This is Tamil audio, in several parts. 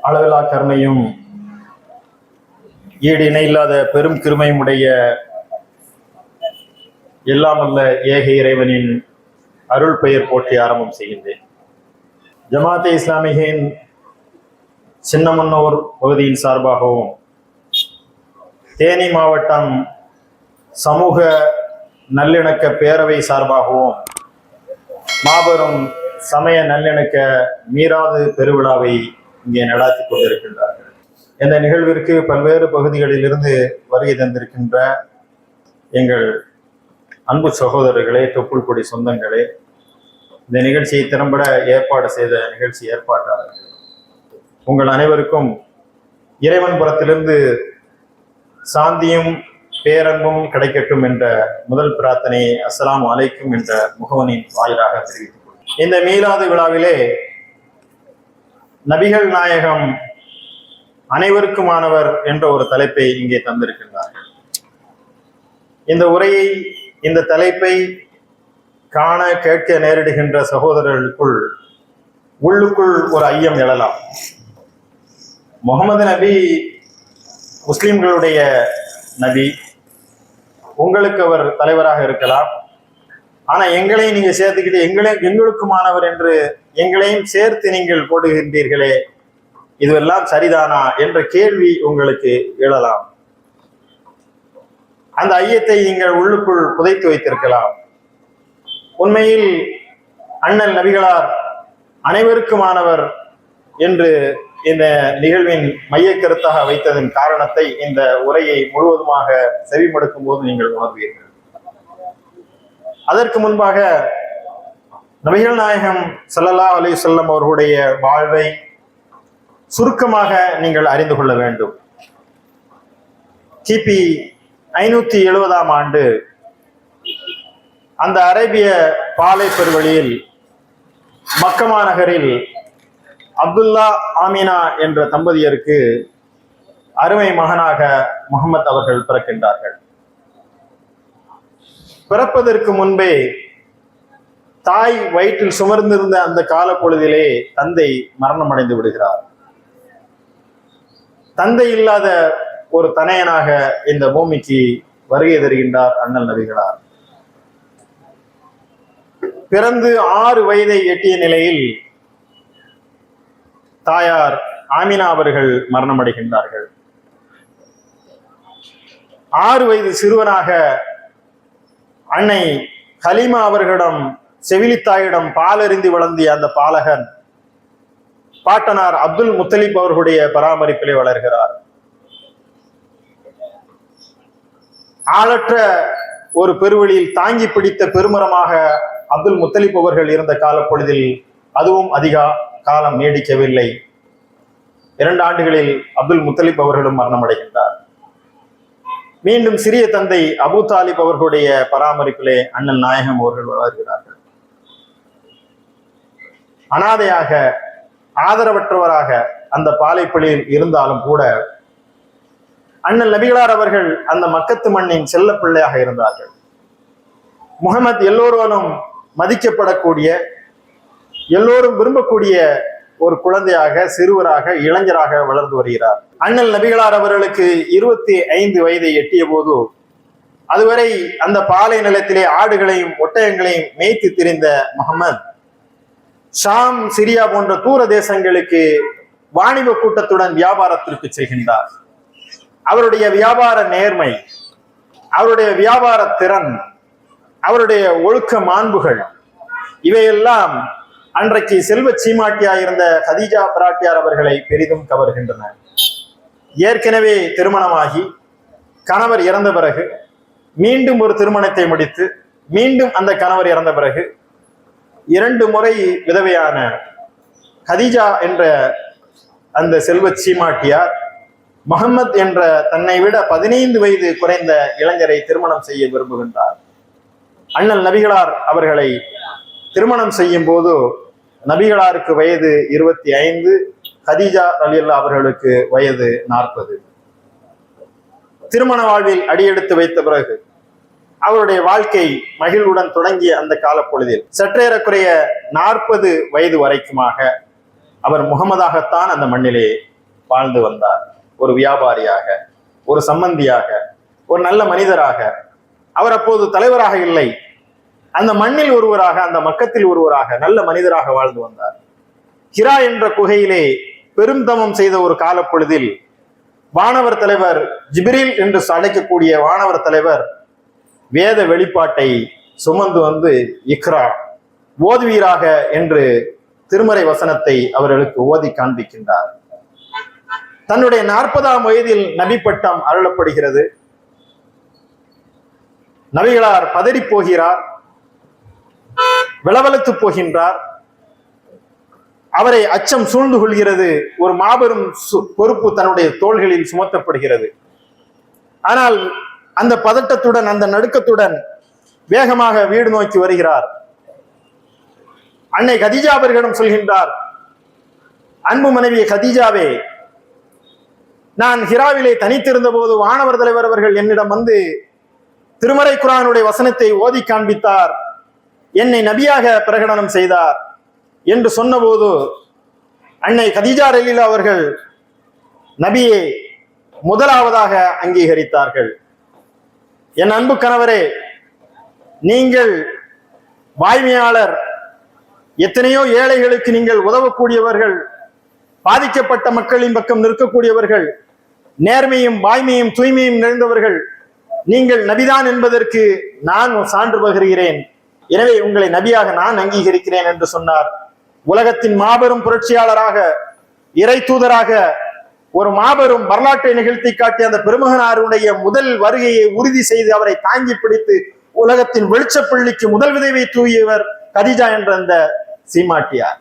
அளவிலா கருணையும் ஈடு இணையில்லாத பெரும் கிருமையும் உடைய எல்லாம் அல்ல ஏக இறைவனின் அருள் பெயர் போற்றி ஆரம்பம் செய்கின்றேன். ஜமாத்தே இஸ்லாமியின் சின்னமன்னூர் பகுதியின் சார்பாகவும் தேனி மாவட்டம் சமூக நல்லிணக்க பேரவை சார்பாகவும் மாபெரும் சமய நல்லிணக்க மீராது பெருவிழாவை இங்கே நடாத்தி கொண்டிருக்கின்றார்கள். இந்த நிகழ்விற்கு பல்வேறு பகுதிகளிலிருந்து வருகை தந்திருக்கின்ற எங்கள் அன்பு சகோதரர்களே, தொப்புள் கொடி சொந்தங்களே, இந்த நிகழ்ச்சியை திறம்பட ஏற்பாடு செய்த நிகழ்ச்சி ஏற்பாட்டாளர்கள் உங்கள் அனைவருக்கும் இறைவன் புறத்திலிருந்து சாந்தியும் பேரன்பும் கிடைக்கட்டும் என்ற முதல் பிரார்த்தனையை அஸ்ஸலாமு அலைக்கும் என்ற முகவனின் வாயிலாக தெரிவித்துக் கொள்கிறேன். இந்த மீலாது விழாவிலே நபிகள் நாயகம் அனைவருக்குமானவர் என்ற ஒரு தலைப்பை இங்கே தந்திருக்கின்றார்கள். இந்த உரையை, இந்த தலைப்பை காண கேட்க நேரிடுகின்ற சகோதரர்களுக்குள் உள்ளுக்குள் ஒரு ஐயம் எழலாம். முகமது நபி முஸ்லிம்களுடைய நபி, உங்களுக்கு அவர் தலைவராக இருக்கலாம், ஆனா எங்களையும் நீங்க சேர்த்துக்கிட்டு எங்களுக்குமானவர் என்று எங்களையும் சேர்த்து நீங்கள் போடுகின்றீர்களே, இதுவெல்லாம் சரிதானா என்ற கேள்வி உங்களுக்கு எழலாம். அந்த ஐயத்தை நீங்கள் உள்ளுக்குள் புதைத்து வைத்திருக்கலாம். உண்மையில் அண்ணல் நபிகளார் அனைவருக்குமானவர் என்று இந்த நிகழ்வின் மைய கருத்தாக வைத்ததன் காரணத்தை இந்த உரையை முழுவதுமாக செவிமடுக்கும் போது நீங்கள் உணர்வீர்கள். அதற்கு முன்பாக நபிகள் நாயகம் ஸல்லல்லாஹு அலைஹி வஸல்லம் அவர்களுடைய வாழ்வை சுருக்கமாக நீங்கள் அறிந்து கொள்ள வேண்டும். கிபி 570 ஆண்டு அந்த அரேபிய பாலை பெருவழியில் மக்கமா நகரில் அப்துல்லா ஆமினா என்ற தம்பதியருக்கு அருமை மகனாக முகமது அவர்கள் பிறக்கின்றார்கள். பிறப்பதற்கு முன்பே தாய் வயிற்றில் சுமர்ந்திருந்த அந்த கால பொழுதிலே தந்தை மரணம் அடைந்து விடுகிறார். தந்தை இல்லாத ஒரு தனையனாக இந்த பூமிக்கு வருகை தருகின்றார் அண்ணல் நபிகளார். பிறந்து 6 வயதை எட்டிய நிலையில் தாயார் ஆமினா அவர்கள் மரணம் அடைகின்றார்கள். 6 வயது சிறுவனாக அன்னை ஹலீமா அவர்களிடம் செவிலித்தாயிடம் பாலறிந்து வளர்ந்திய அந்த பாலகன் பாட்டனார் அப்துல் முத்தலிப் அவர்களுடைய பராமரிப்பிலே வளர்கிறார். ஆளற்ற ஒரு பெருவெளியில் தாங்கி பிடித்த பெருமரமாக அப்துல் முத்தலிப் அவர்கள் இருந்த காலப்பொழுதில் அதுவும் அதிக காலம் நீடிக்கவில்லை. 2 ஆண்டுகளில் அப்துல் முத்தலிப் அவர்களும் மரணம் அடைகின்றார். மீண்டும் சிறிய தந்தை அபு தாலிப் அவர்களுடைய பராமரிப்பிலே அண்ணல் நாயகம் அவர்கள் வளர்கிறார்கள். அனாதையாக, ஆதரவற்றவராக அந்த பாலைப்பள்ளியில் இருந்தாலும் கூட அண்ணல் நபிகளார் அவர்கள் அந்த மக்கத்து மண்ணின் செல்ல பிள்ளையாக இருந்தார்கள். முகமது எல்லோரும் மதிக்கப்படக்கூடிய, எல்லோரும் விரும்பக்கூடிய ஒரு குழந்தையாக, சிறுவராக, இளைஞராக வளர்ந்து வருகிறார். அண்ணல் நபிகளார் அவர்களுக்கு 25 வயதை எட்டிய போது அதுவரை அந்த பாலை நிலத்திலே ஆடுகளையும் ஒட்டகங்களையும் மேய்த்து திரிந்த முகமது ஷாம், சிரியா போன்ற தூர தேசங்களுக்கு வாணிப கூட்டத்துடன் வியாபாரத்திற்கு செல்கின்றார். அவருடைய வியாபார நேர்மை, அவருடைய வியாபார திறன், அவருடைய ஒழுக்க மாண்புகள் இவையெல்லாம் அன்றைக்கு செல்வ சீமாட்டியாயிருந்த கதீஜா பிராட்டியார் அவர்களை பெரிதும் கவர்கின்றன. ஏற்கனவே திருமணமாகி கணவர் இறந்த பிறகு மீண்டும் ஒரு திருமணத்தை முடித்து மீண்டும் அந்த கணவர் இறந்த பிறகு 2 முறை விதவையான கதீஜா என்ற அந்த செல்வ சீமாட்டியார் முகமது என்ற தன்னை விட 15 வயது குறைந்த இளைஞரை திருமணம் செய்ய விரும்புகின்றார். அண்ணல் நபிகளார் அவர்களை திருமணம் செய்யும் போது நபிகளாருக்கு வயது 25, கதீஜா ரலியல்லாஹு அவர்களுக்கு வயது 40. திருமண வாழ்வில் அடியெடுத்து வைத்த பிறகு அவருடைய வாழ்க்கை மகிழ்வுடன் தொடங்கிய அந்த காலப்பொழுதில் சற்றேறக்குறைய 40 வயது வரைக்குமாக அவர் முகமதாகத்தான் அந்த மண்ணிலே வாழ்ந்து வந்தார். ஒரு வியாபாரியாக, ஒரு சம்பந்தியாக, ஒரு நல்ல மனிதராக. அவர் அப்போது தலைவராக இல்லை, அந்த மண்ணில் ஒருவராக, அந்த மக்கத்தில் ஒருவராக, நல்ல மனிதராக வாழ்ந்து வந்தார். ஹிரா என்ற குகையிலே பெரும் தமம் செய்த ஒரு காலப்பொழுதில் வானவர் தலைவர், ஜிப்ரீல் என்று அழைக்கக்கூடிய வானவர் தலைவர் வேத வெளிப்பாட்டை சுமந்து வந்து இக்ரா ஓதுவீராக என்று திருமறை வசனத்தை அவர்களுக்கு ஓதி காண்பிக்கின்றார். தன்னுடைய 40ஆம் வயதில் நபி பட்டம் அருளப்படுகிறது. நபிகளார் பதறி போகிறார், விளவலத்து போகின்றார். அவரை அச்சம் சூழ்ந்து கொள்கிறது. ஒரு மாபெரும் பொறுப்பு தன்னுடைய தோள்களில் சுமத்தப்படுகிறது. ஆனால் அந்த பதட்டத்துடன், அந்த நடுக்கத்துடன் வேகமாக வீடு நோக்கி வருகிறார். அன்னை கதீஜா அவர்களிடம் சொல்கின்றார், அன்பு மனைவி கதீஜாவே, நான் ஹிராவிலே தனித்திருந்த போது வானவர் தலைவர் அவர்கள் என்னிடம் வந்து திருமறை குர்ஆனுடைய வசனத்தை ஓதி காண்பித்தார், என்னை நபியாக பிரகடனம் செய்தார் என்று சொன்னபோது அன்னை கதீஜா ரலியல்லாஹு அவர்கள் நபியை முதலாவதாக அங்கீகரித்தார்கள். என் அன்பு கணவரே, நீங்கள் வாய்மையாளர், எத்தனையோ ஏழைகளுக்கு நீங்கள் உதவக்கூடியவர்கள், பாதிக்கப்பட்ட மக்களின் பக்கம் நிற்கக்கூடியவர்கள், நேர்மையும் வாய்மையும் தூய்மையும் நிறைந்தவர்கள், நீங்கள் நபிதான் என்பதற்கு நான் சான்று பகிர்கிறேன். எனவே உங்களை நபியாக நான் அங்கீகரிக்கிறேன் என்று சொன்னார். உலகத்தின் மாபெரும் புரட்சியாளராக, இறை தூதராக, ஒரு மாபெரும் வரலாற்றை நிகழ்த்தி காட்டிய அந்த பெருமகனாருடைய முதல் வருகையை உறுதி செய்து அவரை தாங்கி பிடித்து உலகத்தின் வெளிச்சப்பள்ளிக்கு முதல் விதைவை தூவியவர் கதீஜா என்ற அந்த சீமாட்டியார்.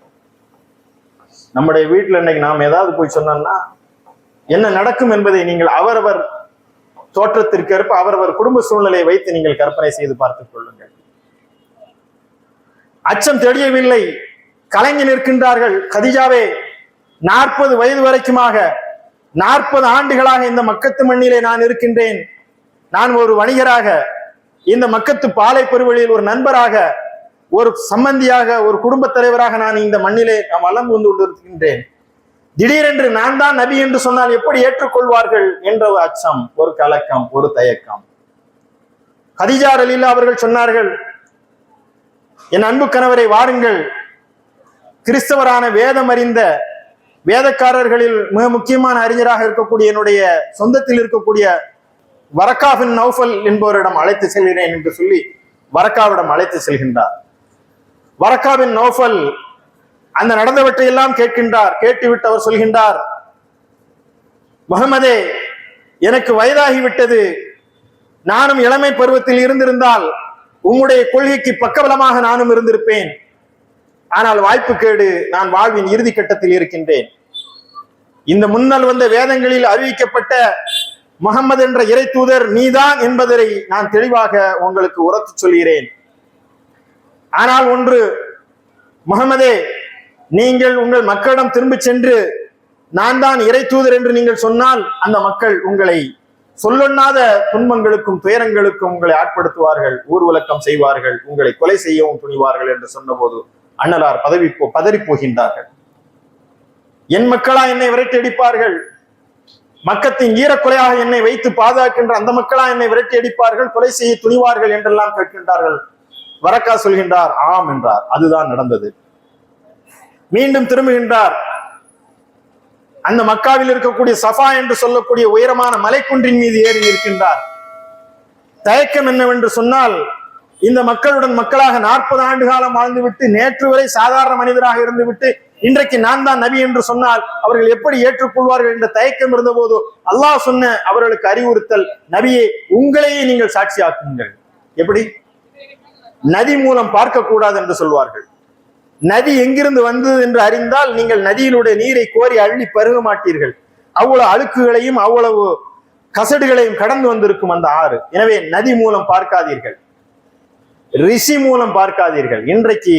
நம்முடைய வீட்டில் இன்னைக்கு நாம் ஏதாவது போய் சொன்னோம்னா என்ன நடக்கும் என்பதை நீங்கள் அவரவர் தோற்றத்திற்கு ஏற்ப அவரவர் குடும்ப சூழ்நிலையை வைத்து நீங்கள் கற்பனை செய்து பார்த்துக் கொள்ளுங்கள். அச்சம் தெரியவில்லை, கலங்கி நிற்கின்றார்கள். கதீஜாவே, 40 வயது வரைக்குமாக 40 ஆண்டுகளாக இந்த மக்கத்து மண்ணிலே நான் இருக்கின்றேன். நான் ஒரு வணிகராக, இந்த மக்கத்து பாலை பெருவழியில் ஒரு நண்பராக, ஒரு சம்பந்தியாக, ஒரு குடும்ப தலைவராக நான் இந்த மண்ணிலே வலம் வந்து கொண்டிருக்கின்றேன். திடீரென்று நான் தான் நபி என்று சொன்னால் எப்படி ஏற்றுக்கொள்வார்கள் என்ற ஒரு அச்சம், ஒரு கலக்கம், ஒரு தயக்கம். கதீஜா ரலியல்லாஹு அவர்கள் சொன்னார்கள், என் அன்பு கணவரை வாருங்கள், கிறிஸ்தவரான வேதம் அறிந்த வேதக்காரர்களில் மிக முக்கியமான அறிஞராக இருக்கக்கூடிய என்னுடைய சொந்தத்தில் இருக்கக்கூடிய வரக்கா பின் நௌஃபல் என்பவரிடம் அழைத்து செல்கிறேன் என்று சொல்லி வரக்காவிடம் அழைத்து செல்கின்றார். வரக்கா பின் நௌஃபல் அந்த நடந்தவற்றை எல்லாம் கேட்கின்றார். கேட்டுவிட்டு அவர் சொல்கின்றார், முஹம்மதே, எனக்கு வயதாகிவிட்டது. நானும் இளமை பருவத்தில் இருந்திருந்தால் உம்முடைய கொள்கைக்கு பக்கபலமாக நானும் இருந்திருப்பேன். ஆனால் வாய்ப்பு கேடு, நான் வாழ்வின் இறுதி கட்டத்தில் இருக்கின்றேன். இந்த முன்னால் வந்த வேதங்களில் அறிவிக்கப்பட்ட முஹம்மது என்ற இறை தூதர் நீதான் என்பதை நான் தெளிவாக உங்களுக்கு உரத்து சொல்கிறேன். ஆனால் ஒன்று, முஹம்மதே, நீங்கள் உங்கள் மக்களிடம் திரும்பி சென்று நான் தான் இறை தூதர் என்று நீங்கள் சொன்னால் அந்த மக்கள் உங்களை சொல்லொண்ணாத துன்பங்களுக்கும் துயரங்களுக்கும் உங்களை ஆட்படுத்துவார்கள், ஊர்வலக்கம் செய்வார்கள், உங்களை கொலை செய்யவும் துணிவார்கள் என்று சொன்னபோது அண்ணலார் பதறி போகின்றார்கள். என் மக்களா என்னை விரட்டி அடிப்பார்கள், மக்கத்தின் ஈரக்கொலையாக என்னை வைத்து பாதுகாக்கின்ற அந்த மக்களா என்னை விரட்டி அடிப்பார்கள், கொலை செய்ய துணிவார்கள் என்றெல்லாம் கேட்கின்றார்கள். வரக்கா சொல்கின்றார், ஆம் என்றார். அதுதான் நடந்தது. மீண்டும் திரும்புகின்றார். அந்த மக்காவில் இருக்கக்கூடிய சஃபா என்று சொல்லக்கூடிய உயரமான மலைக்குன்றின் மீது ஏறி நிற்கின்றார். தயக்கம் என்னவென்று சொன்னால், இந்த மக்களுடன் மக்களாக 40 ஆண்டு காலம் வாழ்ந்துவிட்டு நேற்று வரை சாதாரண மனிதராக இருந்துவிட்டு இன்றைக்கு நான் தான் நபி என்று சொன்னால் அவர்கள் எப்படி ஏற்றுக்கொள்வார்கள் என்ற தயக்கம் இருந்த போது அல்லாஹ் சொன்ன அவர்களுக்கு அறிவுறுத்தல், நபியே, உங்களையே நீங்கள் சாட்சியாக்குங்கள். எப்படி? நதி மூலம் பார்க்க கூடாது என்று சொல்வார்கள். நதி எங்கிருந்து வந்தது என்று அறிந்தால் நீங்கள் நதியினுடைய நீரை கோரி அள்ளி பருக மாட்டீர்கள். அவ்வளவு அழுக்குகளையும் அவ்வளவு கசடுகளையும் கடந்து வந்திருக்கும் அந்த ஆறு. எனவே நதி மூலம் பார்க்காதீர்கள், ரிஷி மூலம் பார்க்காதீர்கள். இன்றைக்கு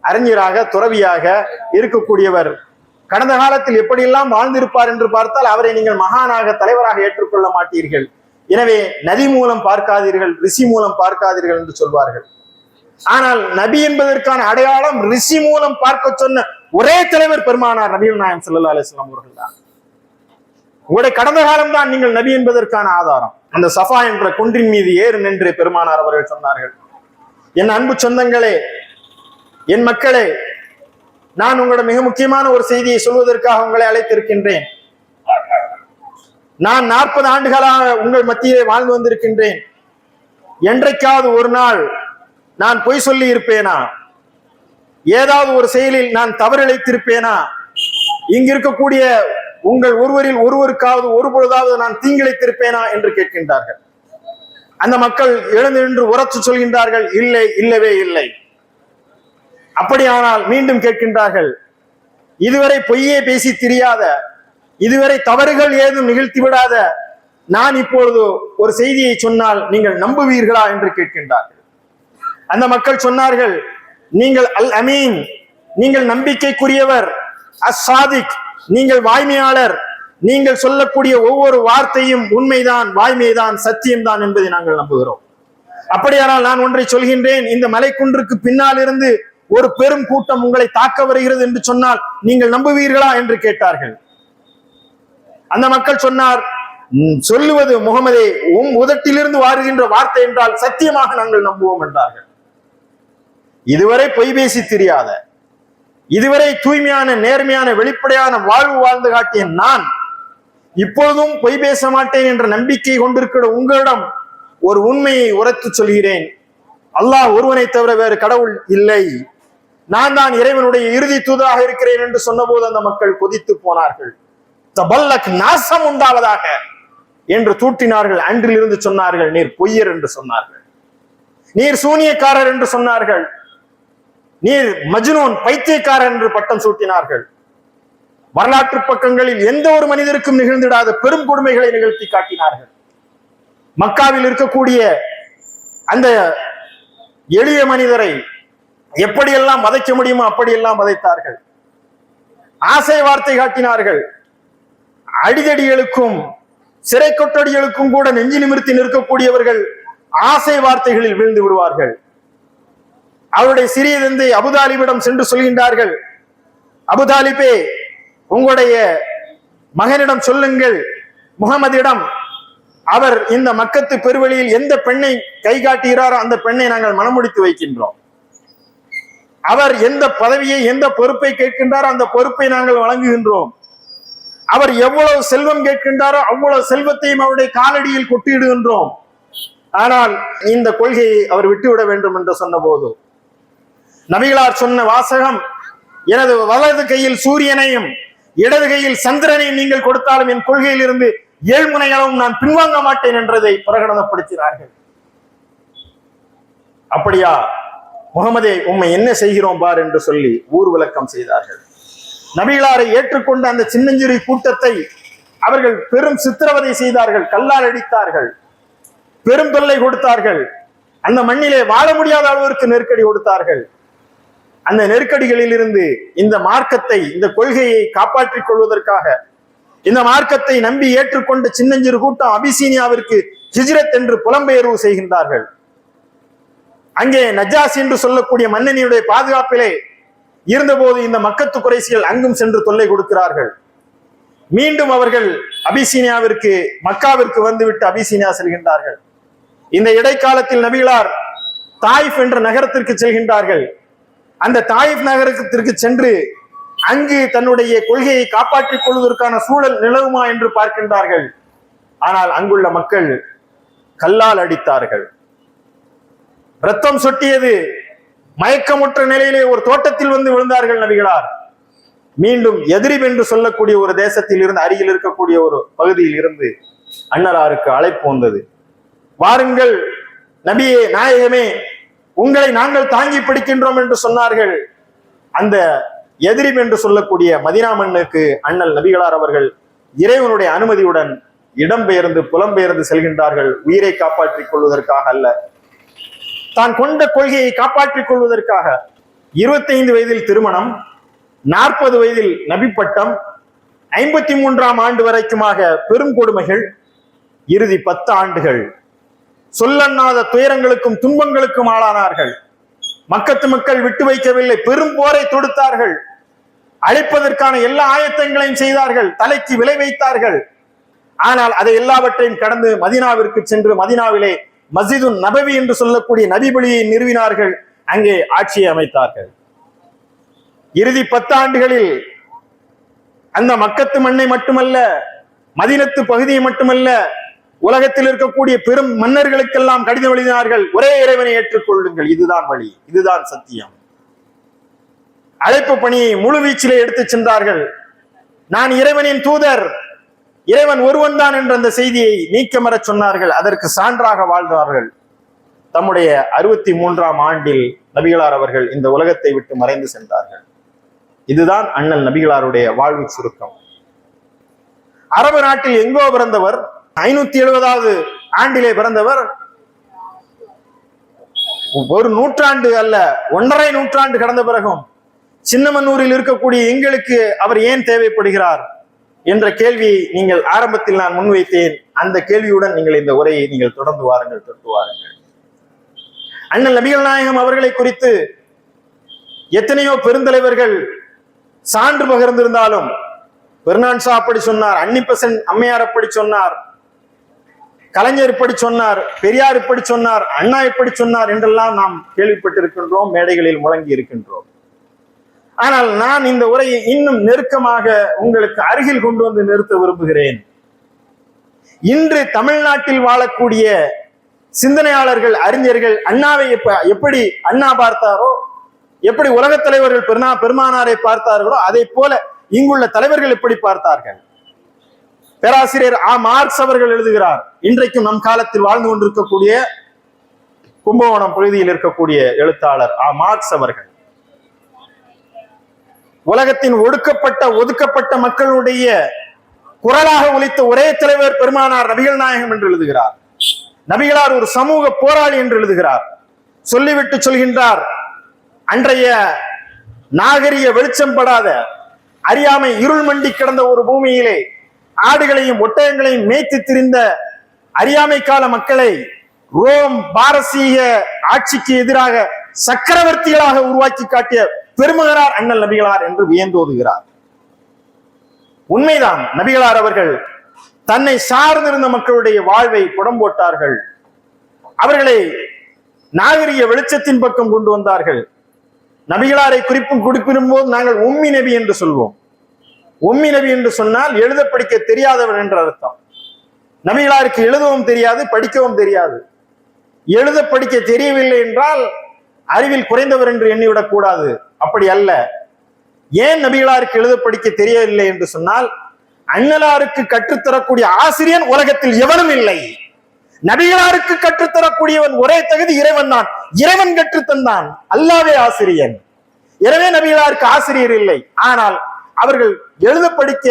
அறிஞராக துறவியாக இருக்கக்கூடியவர் கடந்த காலத்தில் எப்படியெல்லாம் வாழ்ந்திருப்பார் என்று பார்த்தால் அவரை நீங்கள் மகானாக தலைவராக ஏற்றுக்கொள்ள மாட்டீர்கள். எனவே நதி மூலம் பார்க்காதீர்கள், ரிஷி மூலம் பார்க்காதீர்கள் என்று சொல்வார்கள். ஆனால் நபி என்பதற்கான அடையாளம் ரிஷி மூலம் பார்க்க சொன்ன ஒரே தலைவர் பெருமானார் நபிகள் நாயகம் ஸல்லல்லாஹு அலைஹி வஸல்லம் அவர்கள் தான். உங்களுடைய கடந்த காலம் தான் நீங்கள் நபி என்பதற்கான ஆதாரம். அந்த சஃபா என்ற குன்றின் மீது ஏறு நின்று பெருமானார் அவர்கள் சொன்னார்கள், என் அன்பு சொந்தங்களே, என் மக்களே, நான் உங்களோட மிக முக்கியமான ஒரு செய்தியை சொல்வதற்காக உங்களை அழைத்திருக்கின்றேன். நான் 40 ஆண்டுகளாக உங்கள் மத்தியிலே வாழ்ந்து வந்திருக்கின்றேன். என்றைக்காவது ஒரு நாள் நான் பொய் சொல்லி இருப்பேனா? ஏதாவது ஒரு செயலில் நான் தவறிழைத்திருப்பேனா? இங்கு இருக்கக்கூடிய உங்கள் ஒருவரில் ஒருவருக்காவது ஒரு பொழுதாவது நான் தீங்கிழைத்திருப்பேனா என்று கேட்கின்றார்கள். அந்த மக்கள் எழுந்து நின்று உரத்து சொல்கின்றார்கள், இல்லை, இல்லவே இல்லை. அப்படியானால் மீண்டும் கேட்கின்றார்கள், இதுவரை பொய்யே பேசி தெரியாத, இதுவரை தவறுகள் ஏதும் நிகழ்த்தி விடாத நான் இப்பொழுது ஒரு செய்தியை சொன்னால் நீங்கள் நம்புவீர்களா என்று கேட்கின்றார்கள். அந்த மக்கள் சொன்னார்கள், நீங்கள் அல் அமீன், நீங்கள் நம்பிக்கைக்குரியவர், அஸ்ஸாதிக், நீங்கள் வாய்மையாளர், நீங்கள் சொல்லக்கூடிய ஒவ்வொரு வார்த்தையும் உண்மைதான், வாய்மைதான், சத்தியம்தான் என்பதை நாங்கள் நம்புகிறோம். அப்படியானால் நான் ஒன்றை சொல்கின்றேன், இந்த மலைக்குன்றுக்கு பின்னால் இருந்து ஒரு பெரும் கூட்டம் உங்களை தாக்க வருகிறது என்று சொன்னால் நீங்கள் நம்புவீர்களா என்று கேட்டார்கள். அந்த மக்கள் சொன்னார், சொல்லுவது முகமதே, உதட்டிலிருந்து வாருகின்ற வார்த்தை என்றால் சத்தியமாக நாங்கள் நம்புவோம் என்றார்கள். இதுவரை பொய் பேசி தெரியாத, இதுவரை தூய்மையான, நேர்மையான, வெளிப்படையான வாழ்வு வாழ்ந்து காட்டிய நான் இப்பொழுதும் பொய் பேச மாட்டேன் என்ற நம்பிக்கை கொண்டிருக்கிற உங்களிடம் ஒரு உண்மையை உரைத்து சொல்கிறேன். அல்லாஹ் ஒருவனை தவிர வேறு கடவுள் இல்லை, நான் தான் இறைவனுடைய இறுதி தூதராக இருக்கிறேன் என்று சொன்னபோது அந்த மக்கள் கொதித்து போனார்கள். தபல்லக், நாசம் உண்டாவதாக என்று தூட்டினார்கள். அன்றிலிருந்து சொன்னார்கள், நீர் பொய்யர் என்று சொன்னார்கள், நீர் சூனியக்காரர் என்று சொன்னார்கள், நீர் மஜ்னூன், பைத்தியக்காரர் என்று பட்டம் சூட்டினார்கள். வரலாற்று பக்கங்களில் எந்த ஒரு மனிதருக்கும் நிகழ்ந்திடாத பெரும் கொடுமைகளை நிகழ்த்தி காட்டினார்கள். மக்காவில் இருக்கக்கூடிய அந்த எளிய மனிதரை எப்படியெல்லாம் வதைக்க முடியுமோ அப்படியெல்லாம் வதைத்தார்கள். ஆசை வார்த்தை காட்டினார்கள். அடிதடிகளுக்கும் சிறை கொட்டடிகளுக்கும் கூட நெஞ்சு நிமிர்த்தி நிற்கக்கூடியவர்கள் ஆசை வார்த்தைகளில் வீழ்ந்து விடுவார்கள். அவருடைய சிறிய தந்தை அபுதாலிபிடம் சென்று சொல்கின்றார்கள், அபுதாலிபே, உங்களுடைய மகனிடம் சொல்லுங்கள், முகமதிடம், அவர் இந்த மக்கத்து பெருவெளியில் எந்த பெண்ணை கை காட்டுகிறாரோ அந்த பெண்ணை நாங்கள் மனமுடித்து வைக்கின்றோம். அவர் எந்த பதவியை, எந்த பொறுப்பை கேட்கின்றாரோ அந்த பொறுப்பை நாங்கள் வழங்குகின்றோம். அவர் எவ்வளவு செல்வம் கேட்கின்றாரோ அவ்வளவு செல்வத்தையும் அவருடைய காலடியில் கொட்டியிடுகின்றோம். ஆனால் இந்த கொள்கையை அவர் விட்டுவிட வேண்டும் என்று சொன்ன போது நபிகளார் சொன்ன வாசகம், எனது வலது கையில் சூரியனையும் இடது கையில் சந்திரனையும் நீங்கள் கொடுத்தாலும் என் கொள்கையில் இருந்து ஏழ்முனைகளும் நான் பின்வாங்க மாட்டேன் என்றதை பிரகடனப்படுத்தினார்கள். அப்படியா முகமதே, உம்மை என்ன செய்கிறோம் பார் என்று சொல்லி ஊர் விளக்கம் செய்தார்கள். நபிகளாரை ஏற்றுக்கொண்ட அந்த சின்னஞ்சிறு கூட்டத்தை அவர்கள் பெரும் சித்திரவதை செய்தார்கள், கல்லால் அடித்தார்கள், பெரும் தொல்லை கொடுத்தார்கள். அந்த மண்ணிலே வாழ முடியாத அளவிற்கு நெருக்கடி கொடுத்தார்கள். அந்த நெருக்கடிகளில் இருந்து இந்த மார்க்கத்தை, இந்த கொள்கையை காப்பாற்றிக் கொள்வதற்காக இந்த மார்க்கத்தை நம்பி ஏற்றுக்கொண்ட சின்னஞ்சிறு கூட்டம் அபிசீனியாவிற்கு ஹிஜ்ரத் என்று புலம்பெயர்வு செய்கின்றார்கள். அங்கே நஜாஸ் என்று சொல்லக்கூடிய மன்னனியுடைய பாதுகாப்பிலே இருந்தபோது இந்த மக்கத்து குறைசிகள் அங்கும் சென்று தொல்லை கொடுக்கிறார்கள். மீண்டும் அவர்கள் அபிசீனியாவிற்கு, மக்காவிற்கு வந்துவிட்டு அபிசீனியா செல்கின்றார்கள். இந்த இடைக்காலத்தில் நபிகளார் தாயிஃப் என்ற நகரத்திற்கு செல்கின்றார்கள். அந்த தாயிஃப் நகரத்திற்கு சென்று அங்கு தன்னுடைய கொள்கையை காப்பாற்றிக் கொள்வதற்கான சூழல் நிலவுமா என்று பார்க்கின்றார்கள். ஆனால் அங்குள்ள மக்கள் கல்லால் அடித்தார்கள், ரத்தம் சொட்டியது. மயக்கமுற்ற நிலையிலே ஒரு தோட்டத்தில் வந்து விழுந்தார்கள் நபிகளார். மீண்டும் எதிரிப் என்று சொல்லக்கூடிய ஒரு தேசத்தில் இருந்து, அருகில் இருக்கக்கூடிய ஒரு பகுதியில் இருந்து அன்னலாருக்கு அழைப்பு வந்தது. வாருங்கள் நபியே, நாயகமே, உங்களை நாங்கள் தாங்கி பிடிக்கின்றோம் என்று சொன்னார்கள். அந்த எதிரிப் என்று சொல்லக்கூடிய மதீனா மண்ணுக்கு அண்ணல் நபிகளார் அவர்கள் இறைவனுடைய அனுமதியுடன் இடம்பெயர்ந்து புலம்பெயர்ந்து செல்கின்றார்கள். உயிரை காப்பாற்றிக் கொள்வதற்காக அல்ல, தான் கொண்ட கொள்கையை காப்பாற்றிக் கொள்வதற்காக. 25 வயதில் திருமணம், 40 வயதில் நபி பட்டம், 53ஆம் ஆண்டு வரைக்குமாக பெரும் கொடுமைகள், இறுதி 10 ஆண்டுகள் சொல்லண்ணாத துயரங்களுக்கும் துன்பங்களுக்கும் ஆளானார்கள். மக்கத்து மக்கள் விட்டு வைக்கவில்லை, பெரும் போரை தொடுத்தார்கள். அழிப்பதற்கான எல்லா ஆயத்தங்களையும் செய்தார்கள், தலைக்கு விலை வைத்தார்கள். ஆனால் அதை எல்லாவற்றையும் கடந்து மதீனாவிற்கு சென்று மதீனாவிலே மஸ்ஜிது நபவி என்று சொல்லக்கூடிய நபி பள்ளியை நிறுவினார்கள். அங்கே ஆட்சியை அமைத்தார்கள். இறுதி 10 ஆண்டுகளில் அந்த மக்கத்து மண்ணை மட்டுமல்ல, மதீனத்து பகுதியை மட்டுமல்ல, உலகத்தில் இருக்கக்கூடிய பெரும் மன்னர்களுக்கெல்லாம் கடிதம் எழுதினார்கள். ஒரே இறைவனை ஏற்றுக்கொள்ளுங்கள், இதுதான் வழி, இதுதான் சத்தியம். அழைப்பு பணியை முழு வீச்சிலே எடுத்து சென்றார்கள். நான் இறைவனின் தூதர், இறைவன் ஒருவன் தான் என்ற அந்த செய்தியை நீக்கமர சொன்னார்கள். அதற்கு சான்றாக வாழ்ந்தார்கள். தம்முடைய 63ஆம் ஆண்டில் நபிகளார் அவர்கள் இந்த உலகத்தை விட்டு மறைந்து சென்றார்கள். இதுதான் அண்ணல் நபிகளாருடைய வாழ்வு சுருக்கம். அரபு நாட்டில் எங்கோ பிறந்தவர், 570வது ஆண்டிலே பிறந்தவர். ஒரு நூற்றாண்டு அல்ல, 1.5 நூற்றாண்டு கடந்த பிறகும் சின்னமனூரில் இருக்கக்கூடிய எங்களுக்கு அவர் ஏன் தேவைப்படுகிறார் என்ற கேள்வியை நீங்கள் ஆரம்பத்தில் நான் முன்வைத்தேன். அந்த கேள்வியுடன் நீங்கள் இந்த உரையை நீங்கள் தொடர்ந்து வாருங்கள், தொட்டு வாருங்கள். அண்ணல் நபிகள் நாயகம் அவர்களை குறித்து எத்தனையோ பெருந்தலைவர்கள் சான்று பகிர்ந்திருந்தாலும், பெர்னான் ஷா அப்படி சொன்னார், அன்னிபெசன்ட் அம்மையார் அப்படி சொன்னார், கலைஞர் இப்படி சொன்னார், பெரியார் இப்படி சொன்னார், அண்ணா இப்படி சொன்னார் என்றெல்லாம் நாம் கேள்விப்பட்டிருக்கின்றோம், மேடைகளில் முழங்கி இருக்கின்றோம். ஆனால் நான் இந்த உரையை இன்னும் நெருக்கமாக உங்களுக்கு அருகில் கொண்டு வந்து நிறுத்த விரும்புகிறேன். இன்று தமிழ்நாட்டில் வாழக்கூடிய சிந்தனையாளர்கள், அறிஞர்கள் அண்ணாவை எப்படி அண்ணா பார்த்தாரோ, எப்படி உலகத் தலைவர்கள் பெருமானாரை பார்த்தார்களோ, அதை போல இங்குள்ள தலைவர்கள் எப்படி பார்த்தார்கள். பேராசிரியர் மார்க்ஸ் அவர்கள் எழுதுகிறார், இன்றைக்கும் நம் காலத்தில் வாழ்ந்து கொண்டிருக்கக்கூடிய கும்பகோணம் பகுதியில் இருக்கக்கூடிய எழுத்தாளர் மார்க்ஸ் அவர்கள், உலகத்தின் ஒதுக்கப்பட்ட மக்களுடைய குரலாக ஒலித்த ஒரே தலைவர் பெருமானார் நபிகள் நாயகம் என்று எழுதுகிறார். நபிகளார் ஒரு சமூக போராளி என்று எழுதுகிறார். சொல்லிவிட்டு சொல்கின்றார், அன்றைய நாகரிக வெளிச்சம் படாத, அறியாமை இருள் மண்டி கிடந்த ஒரு பூமியிலே ஆடுகளையும் ஒட்டகங்களையும் மேய்த்து திரிந்த அறியாமை கால மக்களை ரோம் பாரசீக ஆட்சிக்கு எதிராக சக்கரவர்த்திகளாக உருவாக்கி காட்டிய பெருமகனார் அண்ணல் நபிகளார் என்று வியந்தோதுகிறார். உண்மைதான், நபிகளார் அவர்கள் தன்னை சார்ந்திருந்த மக்களுடைய வாழ்வை புடம் போட்டார்கள். அவர்களை நாகரிக வெளிச்சத்தின் பக்கம் கொண்டு வந்தார்கள். நபிகளாரை குறிப்பிடும் போது நாங்கள் உம்மி நபி என்று சொல்வோம். உம்மி நபி என்று சொன்னால் எழுத படிக்க தெரியாதவர் என்ற அர்த்தம். நபிகளாருக்கு எழுதவும் தெரியாது, படிக்கவும் தெரியாது. எழுத படிக்க தெரியவில்லை என்றால் அறிவில் குறைந்தவர் என்று எண்ணிவிடக் கூடாது. அப்படி அல்ல. ஏன் நபிகளாருக்கு எழுத படிக்க தெரியவில்லை என்று சொன்னால், அண்ணலாருக்கு கற்றுத்தரக்கூடிய ஆசிரியன் உலகத்தில் எவனும் இல்லை. நபிகளாருக்கு கற்றுத்தரக்கூடியவன் ஒரே தகுதி இறைவன் தான். இறைவன் கற்றுத்தந்தான், அல்லாவே ஆசிரியன். எனவே நபிகளாருக்கு ஆசிரியர் இல்லை. ஆனால் அவர்கள் எழுத படிக்க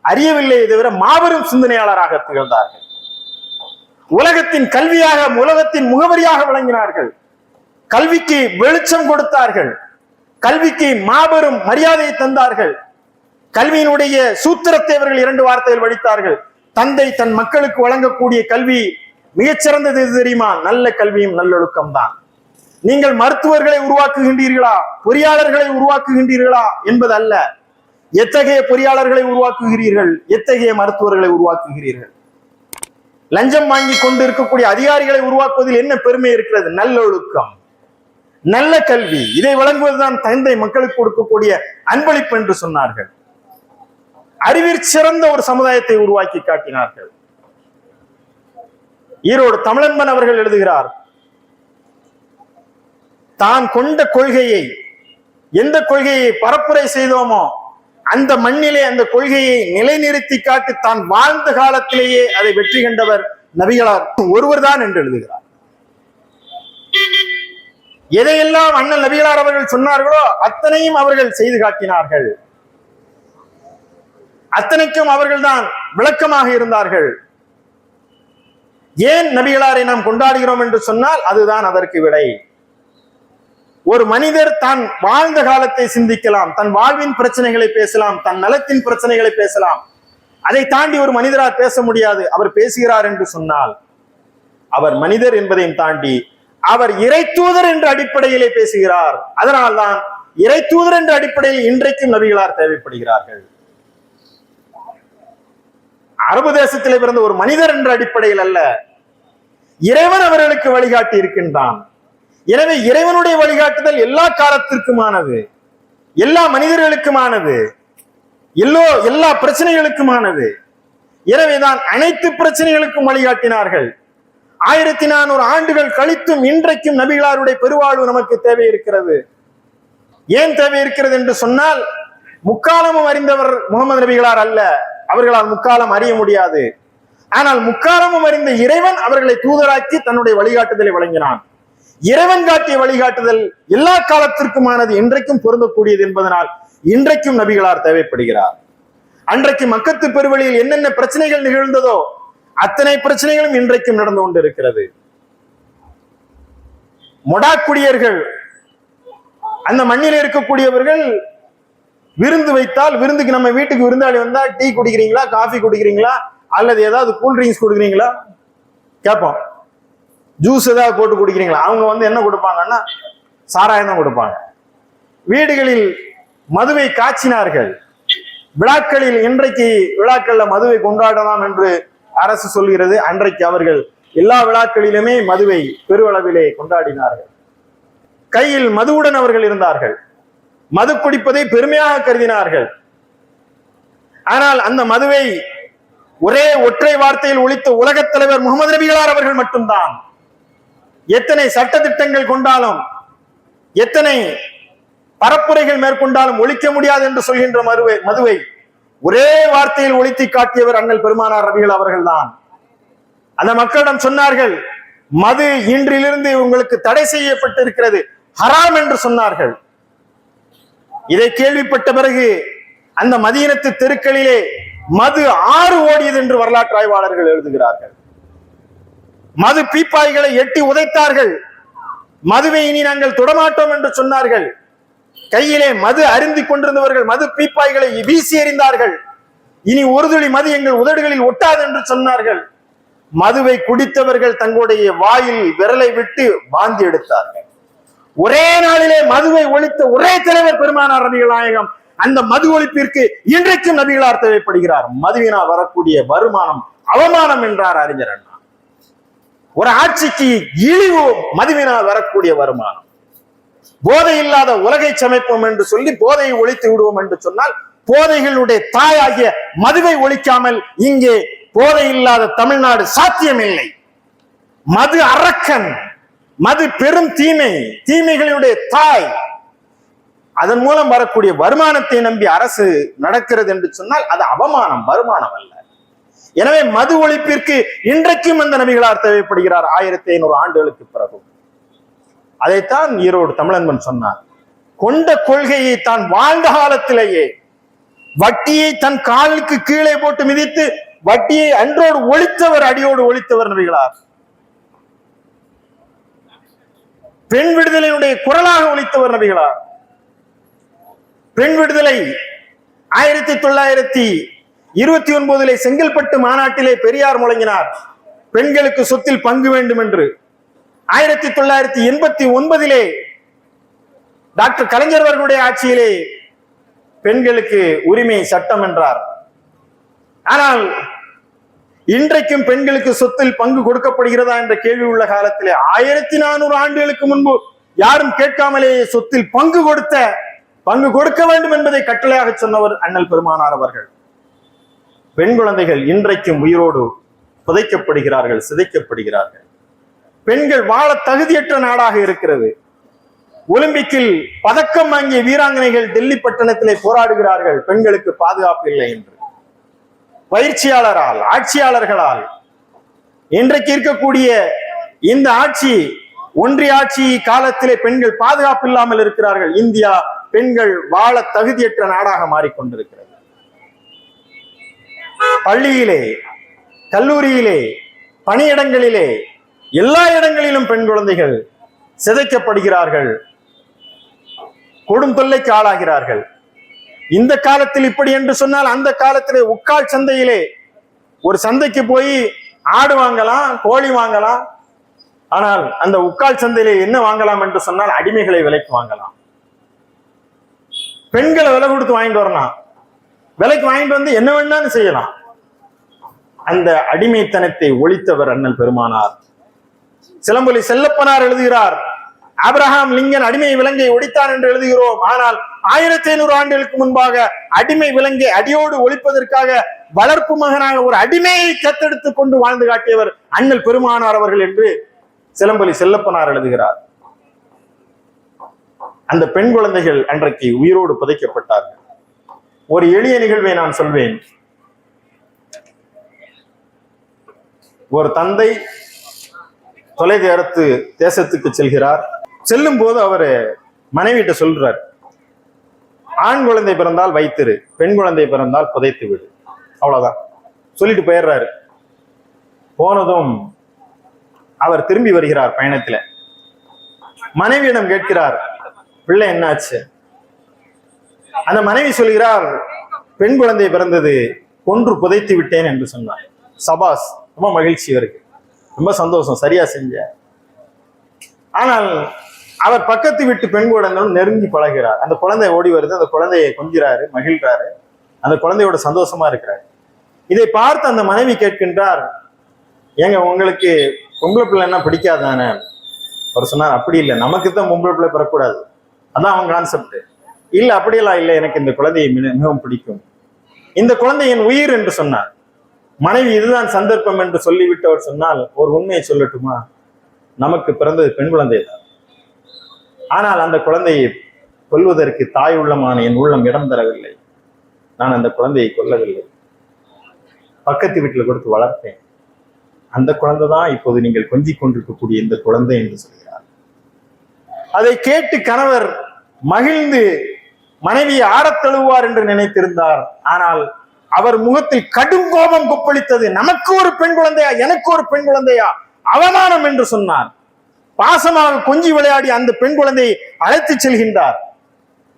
அறியவில்லை தவிர மாபெரும் சிந்தனையாளராக திகழ்ந்தார்கள். உலகத்தின் கல்வியாக, உலகத்தின் முகவரியாக விளங்கினார்கள். கல்விக்கு வெளிச்சம் கொடுத்தார்கள். கல்விக்கு மாபெரும் மரியாதையை தந்தார்கள். கல்வியினுடைய சூத்திரத்தை அவர்கள் 2 வார்த்தையில் வடித்தார்கள். தந்தை தன் மக்களுக்கு வழங்கக்கூடிய கல்வி மிகச்சிறந்தது எது தெரியுமா? நல்ல கல்வியும் நல்லொழுக்கம் தான். நீங்கள் மருத்துவர்களை உருவாக்குகின்றீர்களா, பொறியாளர்களை உருவாக்குகின்றீர்களா என்பது அல்ல. எத்தகைய பொறியாளர்களை உருவாக்குகிறீர்கள், எத்தகைய மருத்துவர்களை உருவாக்குகிறீர்கள். லஞ்சம் வாங்கி கொண்டு இருக்கக்கூடிய அதிகாரிகளை உருவாக்குவதில் என்ன பெருமை இருக்கிறது? நல்லொழுக்கம், நல்ல கல்வி, இதை வழங்குவதுதான் தந்தை மக்களுக்கு கொடுக்கக்கூடிய அன்பளிப்பு என்று சொன்னார்கள். அறிவிற் சிறந்த ஒரு சமுதாயத்தை உருவாக்கி காட்டினார்கள். ஈரோடு தமிழன்பன் அவர்கள் எழுதுகிறார், தான் கொண்ட கொள்கையை, எந்த கொள்கையை பரப்புரை செய்தோமோ அந்த மண்ணிலே அந்த கொள்கையை நிலைநிறுத்தி காட்டி தான் வாழ்ந்த காலத்திலேயே அதை வெற்றி கண்டவர் நபிகளார் ஒருவர் தான் என்று எழுதுகிறார். எதையெல்லாம் அண்ணல் நபிகளார் அவர்கள் சொன்னார்களோ அத்தனையும் அவர்கள் செய்து காட்டினார்கள். அத்தனைக்கும் அவர்கள் தான் விளக்கமாக இருந்தார்கள். ஏன் நபிகளாரை நாம் கொண்டாடுகிறோம் என்று சொன்னால் அதுதான் அதற்கு விடை. ஒரு மனிதர் தான் வாழ்ந்த காலத்தை சிந்திக்கலாம், தன் வாழ்வின் பிரச்சனைகளை பேசலாம், தன் நலத்தின் பிரச்சனைகளை பேசலாம். அதை தாண்டி ஒரு மனிதரால் பேச முடியாது. அவர் பேசுகிறார் என்று சொன்னால் அவர் மனிதர் என்பதையும் தாண்டி அவர் இறை தூதர் என்ற அடிப்படையிலே பேசுகிறார். அதனால்தான் இறை தூதர் என்ற அடிப்படையில் இன்றைக்கும் நபிகளார் தேவைப்படுகிறார்கள். அரபு தேசத்திலே பிறந்த ஒரு மனிதர் என்ற அடிப்படையில் அல்ல, இறைவன் அவர்களுக்கு வழிகாட்டி இருக்கின்றான். எனவே இறைவனுடைய வழிகாட்டுதல் எல்லா காலத்திற்குமானது, எல்லா மனிதர்களுக்குமானது, எல்லா பிரச்சனைகளுக்குமானது. எனவேதான் அனைத்து பிரச்சனைகளுக்கும் வழிகாட்டினார்கள். 1400 ஆண்டுகள் கழித்தும் இன்றைக்கும் நபிகளாருடைய பெருவாழ்வு நமக்கு தேவை இருக்கிறது. ஏன் தேவை இருக்கிறது என்று சொன்னால், முக்காலமும் அறிந்தவர் முகமது நபிகளார் அல்ல, அவர்களால் முக்காலம் அறிய முடியாது. ஆனால் முக்காலமும் அறிந்த இறைவன் அவர்களை தூதராக்கி தன்னுடைய வழிகாட்டுதலை வழங்கினான். இறைவன் காட்டிய வழிகாட்டுதல் எல்லா காலத்திற்குமானது, இன்றைக்கும் பொருந்தக்கூடியது என்பதனால் இன்றைக்கும் நபிகளார் தேவைப்படுகிறார். அன்றைக்கு மக்கத்து பெருவழியில் என்னென்ன பிரச்சனைகள் நிகழ்ந்ததோ அத்தனை பிரச்சனைகளும் இன்றைக்கும் நடந்து கொண்டிருக்கிறது. மொடாக்குடியர்கள், அந்த மண்ணில் இருக்கக்கூடியவர்கள் விருந்து வைத்தால், விருந்துக்கு நம்ம வீட்டுக்கு விருந்தாளி வந்தா டீ குடிக்கிறீங்களா, காஃபி குடிக்கிறீங்களா, அல்லது ஏதாவது கூல்ட்ரிங்க்ஸ் குடிக்கிறீங்களா கேட்போம். ஜூஸ் ஏதாவது போட்டு குடிக்கிறீங்களா? அவங்க என்ன கொடுப்பாங்கன்னா சாராயம் தான் கொடுப்பாங்க. வீடுகளில் மதுவை காய்ச்சினார்கள். விழாக்களில், இன்றைக்கு விழாக்கள்ல மதுவை கொண்டாடலாம் என்று அரசு சொல்கிறது. அன்றைக்கு அவர்கள் எல்லா விழாக்களிலுமே மதுவை பெருவளவிலே கொண்டாடினார்கள். கையில் மதுவுடன் அவர்கள் இருந்தார்கள். மது குடிப்பதை பெருமையாக கருதினார்கள். ஆனால் அந்த மதுவை ஒரே ஒற்றை வார்த்தையில் ஒழித்த உலகத் தலைவர் முகமது நபிகளார் அவர்கள் மட்டும்தான். எத்தனை சட்ட திட்டங்கள் கொண்டாலும், எத்தனை பரப்புரைகள் மேற்கொண்டாலும் ஒழிக்க முடியாது என்று சொல்கின்ற மதுவை ஒரே வார்த்தையில் ஒழித்து காட்டியவர் அண்ணல் பெருமானார் நபிகள் அவர்கள் தான். அந்த மக்களிடம் சொன்னார்கள், மது இன்றிலிருந்து உங்களுக்கு தடை செய்யப்பட்டிருக்கிறது, ஹராம் என்று சொன்னார்கள். இதை கேள்விப்பட்ட பிறகு அந்த மதீனத்து தெருக்களிலே மது ஆறு ஓடியது என்று வரலாற்று ஆய்வாளர்கள் எழுதுகிறார்கள். மது பீப்பாய்களை எட்டி உதைத்தார்கள். மதுவை இனி நாங்கள் தொடமாட்டோம் என்று சொன்னார்கள். கையிலே மது அருந்தி கொண்டிருந்தவர்கள் மது பீப்பாய்களை வீசி எறிந்தார்கள். இனி ஒரு துளி மது எங்கள் உதடுகளில் ஒட்டாது என்று சொன்னார்கள். மதுவை குடித்தவர்கள் தங்களுடைய வாயில் விரலை விட்டு வாந்தி எடுத்தார்கள். ஒரே நாளிலே மதுவை ஒழித்த ஒரே தலைவர் பெருமானார் நபிகள் நாயகம். அந்த மது ஒழிப்பிற்கு இன்றைக்கும் நபிகளார் தேவைப்படுகிறார். மதுவினால் வரக்கூடிய வருமானம் அவமானம் என்றார் அறிஞர் அண்ணா. ஒரு ஆட்சிக்கு இழிவு மதுவினால் வரக்கூடிய வருமானம். போதை இல்லாத உலகை சமைப்போம் என்று சொல்லி போதையை ஒழித்து விடுவோம் என்று சொன்னால், போதைகளுடைய தாயாகிய மதுவை ஒழிக்காமல் இங்கே போதை இல்லாத தமிழ்நாடு சாத்தியமில்லை. மது அரக்கன், மது பெரும் தீமை, தீமைகளுடைய தாய். அதன் மூலம் வரக்கூடிய வருமானத்தை நம்பி அரசு நடக்கிறது என்று சொன்னால் அது அவமானம், வருமானம் அல்ல. எனவே மது ஒழிப்பிற்கு இன்றைக்கும் அந்த நபிகளார் தேவைப்படுகிறார் 1500 ஆண்டுகளுக்கு பிறகு. அதைத்தான் ஈரோடு தமிழன்பன் சொன்னார். கொண்ட கொள்கையை தான் வாழ்ந்த காலத்திலேயே வட்டியை தன் காலுக்கு கீழே போட்டு மிதித்து வட்டியை அன்றோடு ஒழித்தவர், அடியோடு ஒழித்தவர் நபிகளார். பெண் விடுதலையுடைய குரலாக ஒழித்தவர் நபிகளார். பெண் விடுதலை 1929 செங்கல்பட்டு மாநாட்டிலே பெரியார் முழங்கினார், பெண்களுக்கு சொத்தில் பங்கு வேண்டும் என்று. 1989 டாக்டர் கலைஞர் அவர்களுடைய ஆட்சியிலே பெண்களுக்கு உரிமை சட்டம் என்றார். ஆனால் இன்றைக்கும் பெண்களுக்கு சொத்தில் பங்கு கொடுக்கப்படுகிறதா என்ற கேள்வி உள்ள காலத்திலே 1400 ஆண்டுகளுக்கு முன்பு யாரும் கேட்காமலே சொத்தில் பங்கு கொடுக்க வேண்டும் என்பதை கட்டளையாக சொன்னவர் அண்ணல் பெருமானார் அவர்கள். பெண் குழந்தைகள் இன்றைக்கும் உயிரோடு புதைக்கப்படுகிறார்கள், சிதைக்கப்படுகிறார்கள். பெண்கள் வாழ தகுதியற்ற நாடாக இருக்கிறது. ஒலிம்பிக்கில் பதக்கம் வாங்கிய வீராங்கனைகள் டெல்லி பட்டணத்திலே போராடுகிறார்கள், பெண்களுக்கு பாதுகாப்பு இல்லை என்று. பயிற்சியாளரால், ஆட்சியாளர்களால் இன்றைக்கு இருக்கக்கூடிய இந்த ஆட்சி, ஒன்றிய ஆட்சி காலத்திலே பெண்கள் பாதுகாப்பு இல்லாமல் இருக்கிறார்கள். இந்தியா பெண்கள் வாழ தகுதியற்ற நாடாக மாறிக்கொண்டிருக்கிறது. பள்ளியிலே, கல்லூரியிலே, பணியிடங்களிலே, எல்லா இடங்களிலும் பெண் குழந்தைகள் சிதைக்கப்படுகிறார்கள், கொடும் தொல்லைக்கு ஆளாகிறார்கள். இந்த காலத்தில் இப்படி என்று சொன்னால், அந்த காலத்திலே உக்கால் சந்தையிலே ஒரு சந்தைக்கு போய் ஆடு வாங்கலாம், கோழி வாங்கலாம். ஆனால் அந்த உக்கால் சந்தையிலே என்ன வாங்கலாம் என்று சொன்னால் அடிமைகளை விலைக்கு வாங்கலாம். பெண்களை விலை கொடுத்து வாங்கிட்டு வரலாம், விலைக்கு வாங்கிட்டு வந்து என்ன வேணாலும் செய்யலாம். அந்த அடிமைத்தனத்தை ஒழித்தவர் அண்ணல் பெருமானார். சிலம்பொலி செல்லப்பனார் எழுதுகிறார், ஆபிரகாம் லிங்கன் அடிமை விலங்கை ஒழித்தான் என்று எழுதுகிறோம். ஆனால் 1500 ஆண்டுகளுக்கு முன்பாக அடிமை விலங்கை அடியோடு ஒழிப்பதற்காக வளர்ப்பு மகனாக ஒரு அடிமையை தத்தெடுத்துக் கொண்டு வாழ்ந்து காட்டியவர் அண்ணல் பெருமானார் அவர்கள் என்று சிலம்பொலி செல்லப்பனார் எழுதுகிறார். அந்த பெண் குழந்தைகள் அன்றைக்கு உயிரோடு புதைக்கப்பட்டார்கள். ஒரு எளிய நிகழ்வை நான் சொல்வேன். ஒரு தந்தை தொலைதூரத்து தேசத்துக்கு செல்கிறார். செல்லும் போது அவரு மனைவிட்ட சொல்றார், ஆண் குழந்தை பிறந்தால் வைத்திரு, பெண் குழந்தை பிறந்தால் புதைத்து விடு, அவ்வளவுதான் சொல்லிட்டு போயிடுறாரு. போனதும் அவர் திரும்பி வருகிறார். பயணத்துல மனைவியிடம் கேட்கிறார், பிள்ளை என்னாச்சு? அந்த மனைவி சொல்கிறார், பெண் குழந்தை பிறந்தது, கொன்று புதைத்து விட்டேன் என்று சொன்னார். சபாஸ், ரொம்ப மகிழ்ச்சி இவருக்கு, ரொம்ப சந்தோஷம், சரியா செஞ்ச. ஆனால் அவர் பக்கத்து வீட்டு பெண் குழந்தையோடு நெருங்கி பழகிறார். அந்த குழந்தை ஓடி வருது, அந்த குழந்தையை கொஞ்சிறாரு, மகிழ்றாரு, அந்த குழந்தையோட சந்தோஷமா இருக்கிறார். இதை பார்த்து அந்த மனைவி கேட்கின்றார், ஏங்க உங்களுக்கு பொம்பளை பிள்ளைன்னா பிடிக்காதானே? அவர் சொன்னார், அப்படி இல்லை, நமக்கு தான் பொம்பளை பிள்ளை பெறக்கூடாது, அதான் அவன் கான்செப்ட். இல்லை அப்படியெல்லாம் இல்லை, எனக்கு இந்த குழந்தையை மிகவும் பிடிக்கும், இந்த குழந்தை என் உயிர் என்று சொன்னார். மனைவி இதுதான் சந்தர்ப்பம் என்று சொல்லிவிட்டு அவர் சொன்னால், ஒரு உண்மையை சொல்லட்டுமா, நமக்கு பிறந்தது பெண் குழந்தை தான். ஆனால் அந்த குழந்தையை கொல்வதற்கு தாய் உள்ளமான என் உள்ளம் இடம் தரவில்லை. நான் அந்த குழந்தையை கொல்லவில்லை, பக்கத்து வீட்டில் கொடுத்து வளர்த்தேன். அந்த குழந்தை தான் இப்போது நீங்கள் கொஞ்சிக் கொண்டிருக்கக்கூடிய இந்த குழந்தை என்று சொல்கிறார். அதை கேட்டு கணவர் மகிழ்ந்து மனைவியை ஆறத் தழுவார் என்று நினைத்திருந்தார். ஆனால் அவர் முகத்தில் கடும் கோபம் கொப்பளித்தது. நமக்கு ஒரு பெண் குழந்தையா, எனக்கு ஒரு பெண் குழந்தையா, அவமானம் என்று சொன்னார். பாசமாக கொஞ்சி விளையாடி அந்த பெண் குழந்தையை அழைத்து செல்கின்றார்.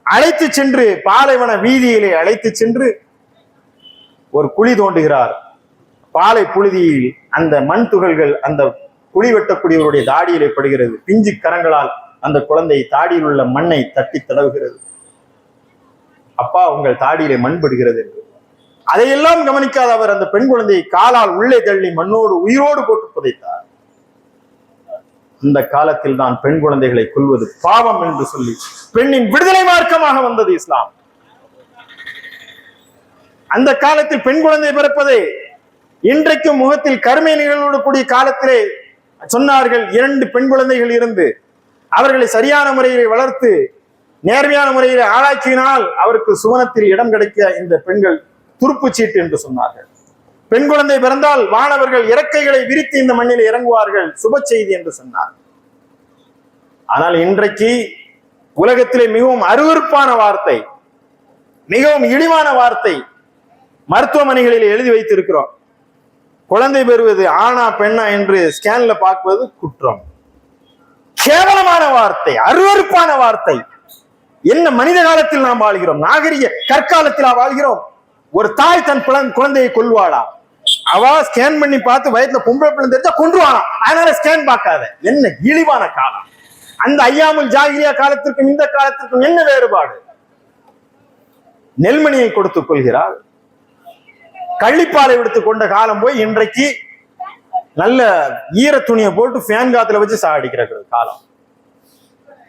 அழைத்து சென்று பாலைவன வீதியிலே அழைத்து சென்று ஒரு குழி தோண்டுகிறார். பாலை புழுதியில் அந்த மண் துகள்கள் அந்த குழி வெட்டக்கூடியவருடைய தாடியிலே படுகிறது. பிஞ்சு கரங்களால் அந்த குழந்தை தாடியில் உள்ள மண்ணை தட்டி தடவுகிறது. அப்பா, உங்கள் தாடியிலே மண் படுகிறது என்று. அதையெல்லாம் கவனிக்காத அவர் அந்த பெண் குழந்தையை காலால் உள்ளே தள்ளி மண்ணோடு உயிரோடு போட்டு புதைத்தார். அந்த காலத்தில் தான் பெண் குழந்தைகளை கொல்வது பாவம் என்று சொல்லி பெண்ணின் விடுதலை மார்க்கமாக வந்தது இஸ்லாம். அந்த காலத்தில் பெண் குழந்தை பிறப்பதை இன்றைக்கும் முகத்தில் கருமை நிகழ்வோடு கூடிய காலத்திலே சொன்னார்கள். 2 பெண் குழந்தைகள் இருந்து அவர்களை சரியான முறையிலே வளர்த்து நேர்மையான முறையிலே ஆளாக்கினால் அவருக்கு சுவனத்தில் இடம் கிடைக்க இந்த பெண்கள் துருப்பு சீட்டு என்று சொன்னார்கள். பெண் குழந்தை பிறந்தால் வானவர்கள் இறக்கைகளை விரித்து இந்த மண்ணில் இறங்குவார்கள், சுப செய்தி என்று சொன்னார். ஆனால் இன்றைக்கு உலகத்திலே மிகவும் அருவருப்பான வார்த்தை, மிகவும் இழிவான வார்த்தை மருத்துவமனைகளில் எழுதி வைத்திருக்கிறோம். குழந்தை பெறுவது ஆணா பெண்ணா என்று ஸ்கேன்ல பார்ப்பது குற்றம். கேவலமான வார்த்தை, அருவருப்பான வார்த்தை. என்ன மனித காலத்தில் நாம் வாழ்கிறோம்? நாகரிக கற்காலத்தில் வாழ்கிறோம். ஒரு தாய் தன் குழந்தையை கொல்வாளா? அவ ஸ்கேன் பண்ணி பார்த்து வயதுல பொம்பளை பிள்ளை தெரிஞ்சா கொன்றுவானா, அதனால ஸ்கேன் பார்க்காத. என்ன இழிவான காலம்! அந்த ஐயாமுல் ஜாகிலியா காலத்திற்கும் இந்த காலத்திற்கும் என்ன வேறுபாடு? நெல்மணியை கொடுத்துக் கொள்கிறாள். கள்ளிப்பாலை எடுத்துக் கொண்ட காலம் போய் இன்றைக்கு நல்ல ஈர துணியை போட்டு ஃபேன் காத்துல வச்சு சாடிக்கிற காலம்.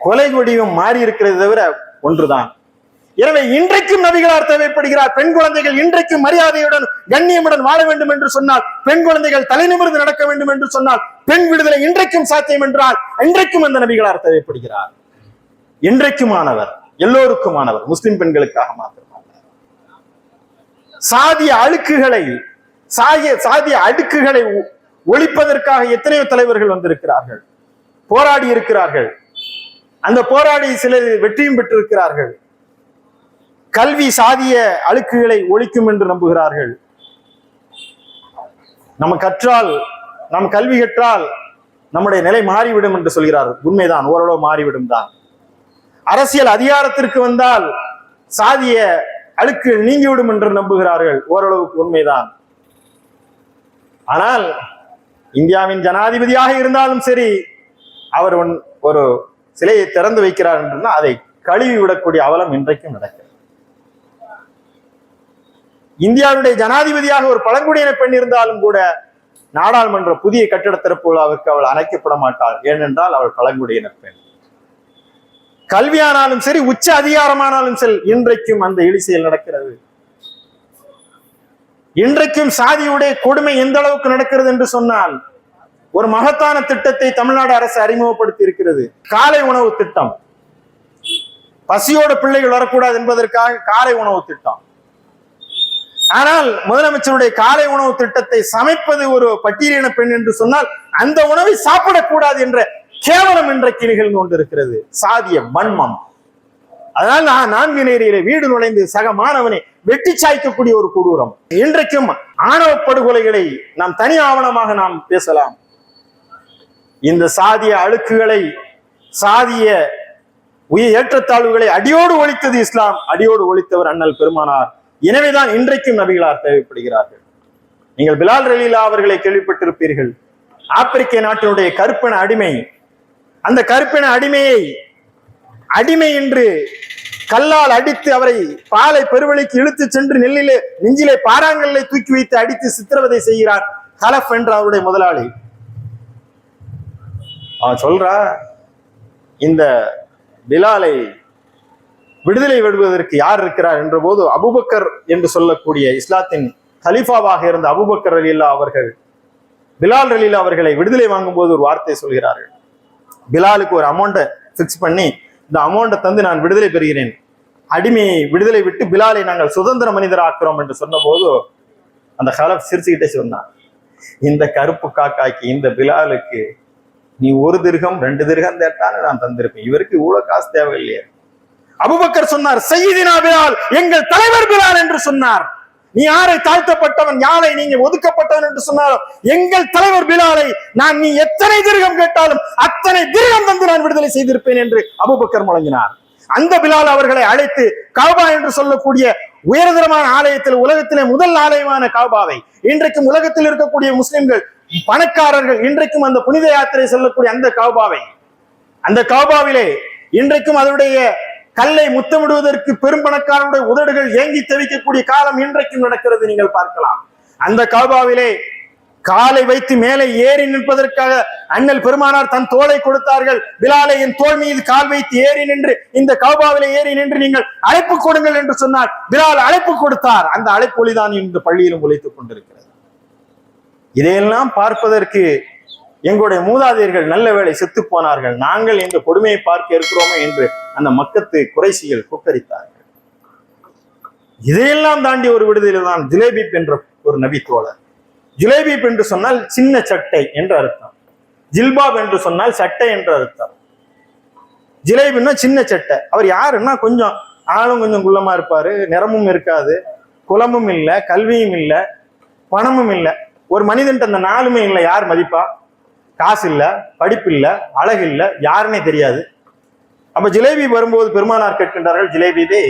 கொலை வடிவம் மாறி இருக்கிறது தவிர ஒன்றுதான். எனவே இன்றைக்கும் நபிகளார் தேவைப்படுகிறார். பெண் குழந்தைகள் இன்றைக்கும் மரியாதையுடன் கண்ணியமுடன் வாழ வேண்டும் என்று சொன்னால், பெண் குழந்தைகள் தலை நிமிர்ந்து நடக்க வேண்டும் என்று சொன்னால், பெண் விடுதலை இன்றைக்கும் சாத்தியம் என்றால் இன்றைக்கும் அந்த நபிகளார் தேவைப்படுகிறார். இன்றைக்குமானவர், எல்லோருக்குமானவர், முஸ்லிம் பெண்களுக்காக மாத்திரமல்ல. சாதிய அடுக்குகளை ஒழிப்பதற்காக எத்தனையோ தலைவர்கள் வந்திருக்கிறார்கள், போராடி இருக்கிறார்கள். அந்த போராடி சிலர் வெற்றியும் பெற்றிருக்கிறார்கள். கல்வி சாதிய அழுக்குகளை ஒழிக்கும் என்று நம்புகிறார்கள். நாம் கல்வி கற்றால் நம்முடைய நிலை மாறிவிடும் என்று சொல்கிறார்கள். உண்மைதான், ஓரளவு மாறிவிடும் தான். அரசியல் அதிகாரத்திற்கு வந்தால் சாதிய அழுக்கு நீங்கிவிடும் என்று நம்புகிறார்கள். ஓரளவுக்கு உண்மைதான். ஆனால் இந்தியாவின் ஜனாதிபதியாக இருந்தாலும் சரி, அவர் ஒரு சிலையை திறந்து வைக்கிறார் என்றால் அதை கழுவி விடக்கூடிய அவலம் இன்றைக்கும் நடக்கிறது. இந்தியாவுடைய ஜனாதிபதியாக ஒரு பழங்குடியின பெண் இருந்தாலும் கூட நாடாளுமன்ற புதிய கட்டிட திறப்பு விழாவிற்கு அவள் அழைக்கப்பட மாட்டாள். ஏனென்றால் அவள் பழங்குடியின பெண். கல்வியானாலும் சரி, உச்ச அதிகாரமானாலும் சரி, இன்றைக்கும் அந்த இழி செயல் நடக்கிறது. இன்றைக்கும் சாதியுடைய கொடுமை எந்த அளவுக்கு நடக்கிறது என்று சொன்னால், ஒரு மகத்தான திட்டத்தை தமிழ்நாடு அரசு அறிமுகப்படுத்தி இருக்கிறது. காலை உணவு திட்டம். பசியோட பிள்ளைகள் வரக்கூடாது என்பதற்காக காலை உணவு திட்டம். ஆனால் முதலமைச்சருடைய காலை உணவு திட்டத்தை சமைப்பது ஒரு பட்டியலின பெண் என்று சொன்னால் அந்த உணவை சாப்பிடக்கூடாது என்ற கேவலம் இன்றைக்கு நிகழ்ந்து கொண்டிருக்கிறது. சாதிய வன்மம். அதனால் நான்கு நேரிலே வீடு நுழைந்து சக மாணவனை வெட்டி சாய்க்கக்கூடிய ஒரு கொடூரம். இன்றைக்கும் ஆணவ படுகொலைகளை நாம் தனி ஆவணமாக நாம் பேசலாம். இந்த சாதிய அழுக்குகளை, சாதிய உயிர் ஏற்றத்தாழ்வுகளை அடியோடு ஒழித்தது இஸ்லாம். அடியோடு ஒழித்தவர் அண்ணல் பெருமானார். எனவேதான் இன்றைக்கும் நபிகளார் தேவைப்படுகிறார்கள். நீங்கள் பிலால் ரலீலா அவர்களை கேள்விப்பட்டிருப்பீர்கள். ஆப்பிரிக்க நாட்டினுடைய கருப்பின அடிமை. அந்த கருப்பின அடிமையை அடிமை என்று கல்லால் அடித்து அவரை பாலை பெருவழிக்கு இழுத்து சென்று நெஞ்சிலே பாறாங்கல்லை தூக்கி வைத்து அடித்து சித்திரவதை செய்கிறார் கலப் என்ற அவருடைய முதலாளி. சொல்றா, இந்த பிலாலை விடுதலை விடுவதற்கு யார் இருக்கிறார் என்ற போது அபூபக்கர் என்று சொல்லக்கூடிய இஸ்லாத்தின் கலீஃபாவாக இருந்த அபூபக்கர் ரலியல்லா அவர்கள் பிலால் ரலீலா அவர்களை விடுதலை வாங்கும் போது ஒரு வார்த்தை சொல்கிறார்கள். பிலாலுக்கு ஒரு அமௌண்ட்டை பிக்ஸ் பண்ணி, இந்த அமௌண்ட்டை தந்து நான் விடுதலை பெறுகிறேன், அடிமையை விடுதலை விட்டு பிலாலை நாங்கள் சுதந்திர மனிதர் ஆக்குறோம் என்று சொன்ன போது அந்த கலப் சிரிச்சுக்கிட்டே சொன்னான், இந்த கருப்பு காக்காய்க்கு, இந்த பிலாலுக்கு நீ 1 திர்ஹம் 2 திர்ஹம் தேட்டாலும் நான் தந்திருப்பேன், இவருக்கு இவ்வளவு காசு தேவையில்லையே. அபூபக்கர் சொன்னார், சையீதினா பிலால், எங்கள் தலைவர் பிலால் என்று சொன்னார். நீ யாரை தாழ்த்தப்பட்டவன், யாரை நீங்க ஒதுக்கப்பட்டவன் என்று சொன்னாலும் எங்கள் தலைவர் பிலாலை நீ எத்தனை திர்ஹம் கேட்டாலும் அத்தனை திர்ஹம் தந்து நான் விடுதலை செய்திருப்பேன் என்று அபூபக்கர் முழங்கினார். அந்த பிலால் அவர்களை அழைத்து காபா என்று சொல்லக்கூடிய உயர்தரமான ஆலயத்தில், உலகத்திலே முதல் ஆலயமான காபாவை, இன்றைக்கும் உலகத்தில் இருக்கக்கூடிய முஸ்லிம்கள் பணக்காரர்கள் இன்றைக்கும் அந்த புனித யாத்திரை செல்லக்கூடிய அந்த காபாவை, அந்த காபாவிலே இன்றைக்கும் அதனுடைய கல்லை முத்தமிடுவதற்கு பெரும் பணக்காரருடைய உதடுகள் ஏங்கி தவிக்கக்கூடிய காலம் இன்றைக்கும் நடக்கிறது. நீங்கள் பார்க்கலாம். அந்த காபாவிலே காலை வைத்து மேலே ஏறி நிற்பதற்காக அண்ணல் பெருமானார் தன் தோளை கொடுத்தார்கள். பிலாலை என் தோள் மீது கால் வைத்து ஏறி நின்று இந்த காபாவிலே ஏறி நின்று நீங்கள் அழைப்பு கொடுங்கள் என்று சொன்னார். பிலால் அழைப்பு கொடுத்தார். அந்த அழைப்பொலிதான் இந்த பள்ளியிலும் ஒலித்துக் கொண்டிருக்கிறது. இதையெல்லாம் பார்ப்பதற்கு எங்களுடைய மூதாதையர்கள் நல்ல வேளை செத்து போனார்கள், நாங்கள் இந்த கொடுமையை பார்க்க இருக்கிறோமே என்று அந்த மக்கத்து குறைசிகள் கொக்கரித்தார்கள். இதையெல்லாம் தாண்டி ஒரு விடுதலை தான் ஜுலேபீப் என்ற ஒரு நபி தோழர். ஜுலேபீப் என்று சொன்னால் சின்ன சட்டை என்று அர்த்தம், ஜில்பாப் என்று சொன்னால் சட்டை என்று அர்த்தம். ஜிலேபின்னா சின்ன சட்டை. அவர் யாருன்னா கொஞ்சம் ஆளும் கொஞ்சம் குள்ளமா இருப்பாரு, நிறமும் இருக்காது, குலமும் இல்லை, கல்வியும் இல்லை, பணமும் இல்லை. ஒரு மனிதன் அந்த 4மே இல்லை. யார் மதிப்பா? காசு இல்லை, படிப்பு இல்லை, அழகு இல்லை, யாருன்னே தெரியாது. அப்ப ஜிலேபி வரும்போது பெருமானார் கேட்கின்றார்கள், ஜிலேபிதே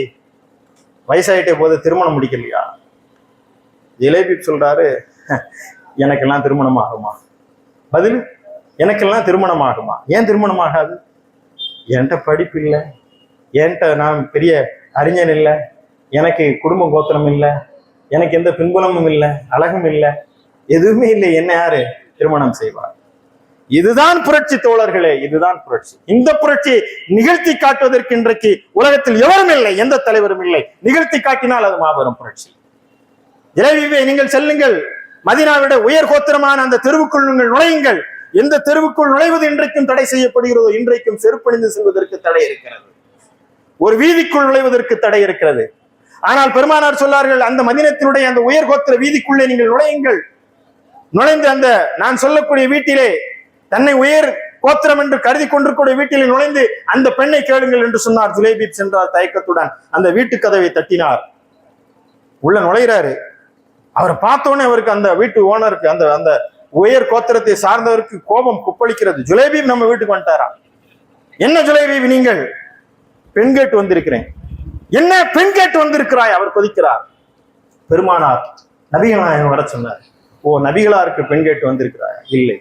வயசாயிட்டே போது திருமணம் முடிக்கலையா? ஜிலேபி சொல்றாரு, எனக்கெல்லாம் திருமணம் ஆகுமா? பதில், எனக்கெல்லாம் திருமணம் ஆகுமா? ஏன் திருமணம் ஆகாது? என்கிட்ட படிப்பு இல்லை, என்கிட்ட நான் பெரிய அறிஞன் இல்லை, எனக்கு குடும்ப கோத்திரம் இல்லை, எனக்கு எந்த பின்புலமும் இல்லை, அழகும் இல்லை, எதுவுமே இல்லை, என்ன யாரு திருமணம் செய்வார்? இதுதான் புரட்சி தோழர்களே, இதுதான் புரட்சி. இந்த புரட்சியை நிகழ்த்தி காட்டுவதற்கு இன்றைக்கு உலகத்தில் எவரும் இல்லை, எந்த தலைவரும் இல்லை. நிகழ்த்தி காட்டினால் அது மாபெரும் புரட்சி. ஜிலேபிவே, நீங்கள் செல்லுங்கள், மதீனாவிட உயர் கோத்திரமான அந்த தெருவுக்குள் நீங்கள் நுழையுங்கள். எந்த தெருவுக்குள் நுழைவது இன்றைக்கும் தடை செய்யப்படுகிறதோ, இன்றைக்கும் செருப்பணிந்து செல்வதற்கு தடை இருக்கிறது, ஒரு வீதிக்குள் நுழைவதற்கு தடை இருக்கிறது. ஆனால் பெருமானார் சொன்னார்கள், அந்த மதீனத்தினுடைய அந்த உயர் கோத்திர வீதிக்குள்ளே நீங்கள் நுழையுங்கள். நுழைந்து அந்த நான் சொல்லக்கூடிய வீட்டிலே, தன்னை உயர் கோத்திரம் என்று கருதி கொண்டிருக்கூடிய வீட்டிலே நுழைந்து அந்த பெண்ணை கேளுங்கள் என்று சொன்னார். ஜுலேபீப் சென்றார் தயக்கத்துடன், அந்த வீட்டு கதவை தட்டினார். உள்ள நுழைகிறாரு. அவரை பார்த்தோன்னே அவருக்கு, அந்த வீட்டு ஓனருக்கு, அந்த அந்த உயர் கோத்திரத்தை சார்ந்தவருக்கு கோபம் குப்பளிக்கிறது. ஜுலேபீப் நம்ம வீட்டுக்கு வந்துட்டாரா? என்ன ஜுலேபீப், நீங்கள் பெண் கேட்டு வந்திருக்கிறேன். என்ன பெண் கேட்டு வந்திருக்கிறாய்? அவர் கொதிக்கிறார். பெருமானார் நபிகளார் வர சொன்னார். ஓ, நபிகளாருக்கு பெண் கேட்டு வந்திருக்கிறாய்? இல்லை,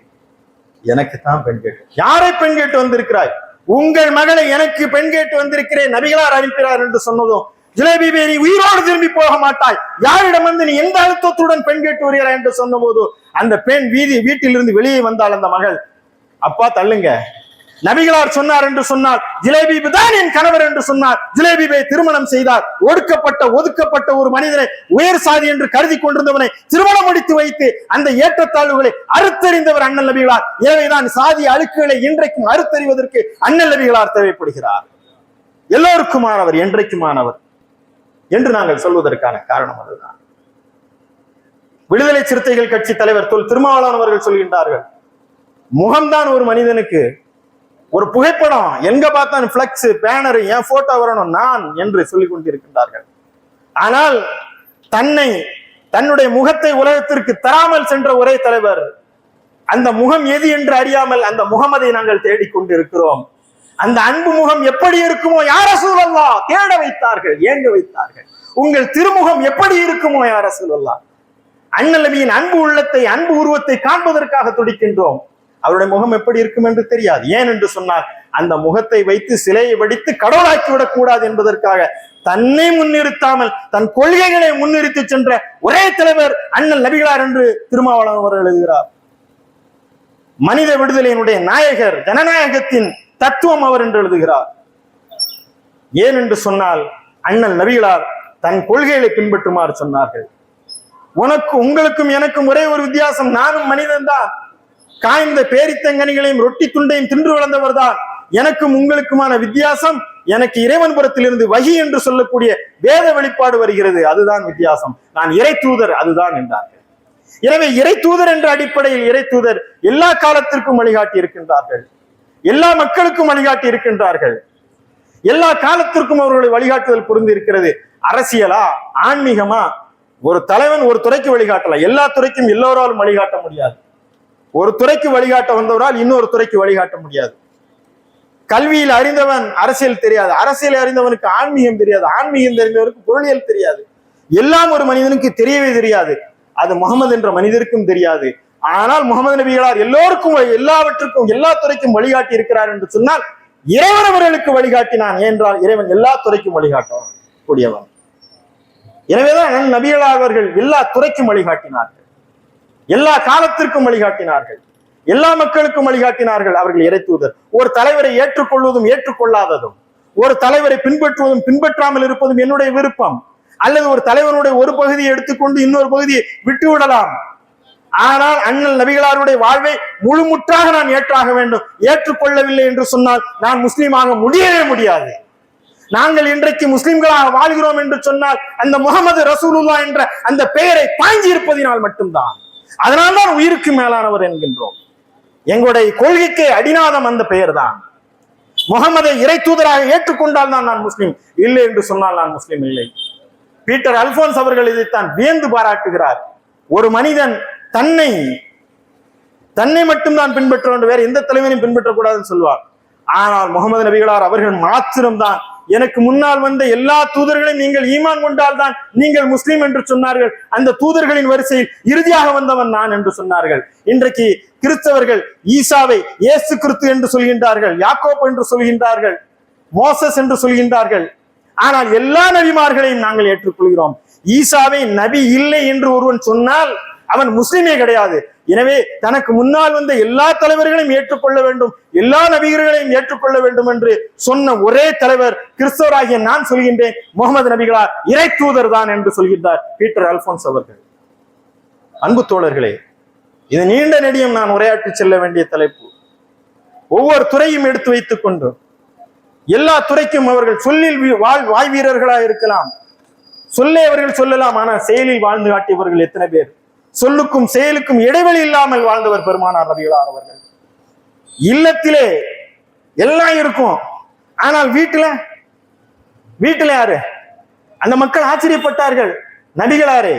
எனக்கு தான் பெண் கேட்டு. யாரை பெண் கேட்டு வந்திருக்கிறாய்? உங்கள் மகளை எனக்கு பெண் கேட்டு வந்திருக்கிறேன், நபிகளார் அனுப்பினார் என்று சொன்னதும் ஜுலைபீபே, நீ உயிரோடு திரும்பி போக மாட்டாய். யாரிடம் வந்து நீ எந்த அழுத்தத்துடன் பெண் கேட்டு வருகிறாய் என்று சொன்ன போது அந்த பெண் வீட்டிலிருந்து வெளியே வந்தாள். அந்த மகள், அப்பா தள்ளுங்க, நபிகளார் சொன்னார் என்று சொன்னார். ஜுலைபீபு தான் என் கணவர் என்று சொன்னார். ஜுலைபீபை திருமணம் செய்தார். ஒதுக்கப்பட்ட ஒரு மனிதனை, உயர் சாதி என்று கருதி கொண்டிருந்தவனை திருமணம் முடித்து வைத்து அந்த ஏற்றத்தாழ்வுகளை அறுத்தறிந்தவர் அண்ணல் நபிகளார். எனவேதான் சாதி அழுக்குகளை இன்றைக்கும் அறுத்தறிவதற்கு அண்ணல் நபிகளார் தேவைப்படுகிறார். எல்லோருக்குமானவர், என்றைக்குமானவர் என்று நாங்கள் சொல்வதற்கான காரணம் அதுதான். விடுதலை சிறுத்தைகள் கட்சி தலைவர் தொல் திருமாவளவன் அவர்கள் சொல்கின்றார்கள், முகம்தான் ஒரு மனிதனுக்கு. ஒரு புகைப்படம் எங்க பார்த்தான் பிளக்ஸ், பேனர், என் போட்டோ வரணும் நான் என்று சொல்லிக் கொண்டிருக்கின்றார்கள். ஆனால் தன்னுடைய முகத்தை உலகத்திற்கு தராமல் சென்ற ஒரே தலைவர், அந்த முகம் எது என்று அறியாமல் அந்த முகமதை நாங்கள் தேடிக்கொண்டிருக்கிறோம். அந்த அன்பு முகம் எப்படி இருக்குமோ யா ரசூலல்லாஹ் தேட வைத்தார்கள், ஏங்க வைத்தார்கள். உங்கள் திருமுகம் எப்படி இருக்குமோ யா ரசூலல்லாஹ், அண்ணல் நபியின் அன்பு உள்ளத்தை, அன்பு உருவத்தை காண்பதற்காக துடிக்கின்றோம். அவருடைய முகம் எப்படி இருக்கும் என்று தெரியாது. ஏன் என்று சொன்னார், அந்த முகத்தை வைத்து சிலையை வடித்து கடவுளாக்கி விடக் கூடாது என்பதற்காக தன்னை முன்னிறுத்தாமல் தன் கொள்கைகளை முன்னிறுத்தி சென்ற ஒரே தலைவர் அண்ணல் நபிகளார் என்று திருமாவளவன் அவர்கள் எழுதுகிறார். மனித விடுதலையினுடைய நாயகர், ஜனநாயகத்தின் தத்துவம் அவர் என்று எழுதுகிறார். ஏன் என்று சொன்னால், அண்ணல் நபிகளார் தன் கொள்கைகளை பின்பற்றுமாறு சொன்னார்கள். உங்களுக்கும் எனக்கும் ஒரே ஒரு வித்தியாசம், நானும் மனிதன் தான், காய்ந்த பேரித்தங்கனிகளையும் ரொட்டி துண்டையும் தின்று வளர்ந்தவர் தான். எனக்கும் உங்களுக்குமான வித்தியாசம், எனக்கு இறைவன் புறத்திலிருந்து வஹி என்று சொல்லக்கூடிய வேத வெளிப்பாடு வருகிறது, அதுதான் வித்தியாசம். நான் இறை தூதர், அதுதான் என்றார்கள். எனவே இறை தூதர் என்ற அடிப்படையில் இறை தூதர் எல்லா காலத்திற்கும் வழிகாட்டி இருக்கின்றார்கள், எல்லா மக்களுக்கும் வழிகாட்டி இருக்கின்றார்கள், எல்லா காலத்திற்கும் அவர்களுடைய வழிகாட்டுதல் புரிந்து இருக்கிறது. அரசியலா, ஆன்மீகமா, ஒரு தலைவன் ஒரு துறைக்கு வழிகாட்டலாம், எல்லா துறைக்கும் எல்லோராலும் வழிகாட்ட முடியாது. ஒரு துறைக்கு வழிகாட்ட வந்தவரால் இன்னொரு துறைக்கு வழிகாட்ட முடியாது. கல்வியில் அறிந்தவன் அரசியல் தெரியாது, அரசியல் அறிந்தவனுக்கு ஆன்மீகம் தெரியாது, ஆன்மீகம் தெரிந்தவனுக்கு பொருளியல் தெரியாது. எல்லாம் ஒரு மனிதனுக்கு தெரியவே தெரியாது. அது முகமது என்ற மனிதருக்கும் தெரியாது. ஆனால் முகமது நபிகளார் எல்லோருக்கும், எல்லாவற்றுக்கும், எல்லா துறைக்கும் வழிகாட்டி இருக்கிறார் என்று சொன்னால் இறைவன் அவர்களுக்கு வழிகாட்டினான். என்றால் இறைவன் எல்லா துறைக்கும் வழிகாட்ட கூடியவன். எனவேதான் நபிகளார் அவர்கள் எல்லா துறைக்கும் வழிகாட்டினார்கள், எல்லா காலத்திற்கும் வழிகாட்டினார்கள், எல்லா மக்களுக்கும் வழிகாட்டினார்கள். அவர்கள் இறை தூதர். ஒரு தலைவரை ஏற்றுக்கொள்வதும் ஏற்றுக்கொள்ளாததும், ஒரு தலைவரை பின்பற்றுவதும் பின்பற்றாமல் இருப்பதும் என்னுடைய விருப்பம். அல்லது ஒரு தலைவனுடைய ஒரு பகுதியை எடுத்துக்கொண்டு இன்னொரு பகுதியை விட்டுவிடலாம். ஆனால் அண்ணல் நபிகளாருடைய வாழ்வை முழுமுற்றாக நான் ஏற்றாக வேண்டும். ஏற்றுக்கொள்ளவில்லை என்று சொன்னால் நான் முஸ்லீமாக முடியவே முடியாது. நாங்கள் இன்றைக்கு முஸ்லிம்களாக வாழ்கிறோம் என்று சொன்னால் அந்த முகமது ரசூலுல்லாஹ் என்ற அந்த பெயரை தாங்கி இருப்பதினால் மட்டும்தான். அதனால்தான் உயிருக்கு மேலானவர் என்கின்றோம். எங்களுடைய கொள்கைக்கு அடிநாதம் அந்த பெயர் தான். முகமதை இறை தூதராக ஏற்றுக்கொண்டால் தான் நான் முஸ்லிம், இல்லை என்று சொன்னால் நான் முஸ்லிம் இல்லை. பீட்டர் அல்போன்ஸ் அவர்கள் இதைத்தான் வியந்து பாராட்டுகிறார். ஒரு மனிதன் தன்னை மட்டும்தான் பின்பற்ற வேண்டும், வேற எந்த தலைவனையும் பின்பற்றக்கூடாதுன்னு சொல்வார். ஆனால் முகமது நபிகளார் அவர்கள் மாத்திரம்தான், எனக்கு முன்னால் வந்த எல்லா தூதர்களையும் நீங்கள் ஈமான் கொண்டால் தான் நீங்கள் முஸ்லீம் என்று சொன்னார்கள். அந்த தூதர்களின் வரிசையில் இறுதியாக வந்தவன் நான் என்று சொன்னார்கள். இன்றைக்கு கிறிஸ்தவர்கள் ஈசாவை இயேசு கிறிஸ்து என்று சொல்கின்றார்கள், யாக்கோப் என்று சொல்கின்றார்கள், மோசஸ் என்று சொல்கின்றார்கள். ஆனால் எல்லா நபிமார்களையும் நாங்கள் ஏற்றுக்கொள்கிறோம். ஈசாவை நபி இல்லை என்று ஒருவன் சொன்னால் அவன் முஸ்லிமே கிடையாது. எனவே தனக்கு முன்னால் வந்த எல்லா தலைவர்களையும் ஏற்றுக்கொள்ள வேண்டும், எல்லா நபிகர்களையும் ஏற்றுக்கொள்ள வேண்டும் என்று சொன்ன ஒரே தலைவர் கிறிஸ்தவராகிய நான் சொல்கின்றேன், முகமது நபிகளார் இறை தூதர் தான் என்று சொல்கின்றார் பீட்டர் அல்போன்ஸ் அவர்கள். அன்பு தோழர்களே, இது நீண்ட நெடியும் நான் உரையாற்றி செல்ல வேண்டிய தலைப்பு. ஒவ்வொரு துறையும் எடுத்து வைத்துக் கொண்டு எல்லா துறைக்கும் அவர்கள் சொல்லில் வாய் வீரர்களாக இருக்கலாம், சொல்லே அவர்கள் சொல்லலாம், ஆனால் செயலில் வாழ்ந்து காட்டியவர்கள் எத்தனை பேர்? சொல்லுக்கும் செயலுக்கும் இடைவெளி இல்லாமல் வாழ்ந்தவர் பெருமானார் நபிகளார் அவர்கள். இல்லத்திலே எல்லாம் இருக்கும், ஆனால் வீட்டுல யாரு? அந்த மக்கள் ஆச்சரியப்பட்டார்கள், நபிகளாரே,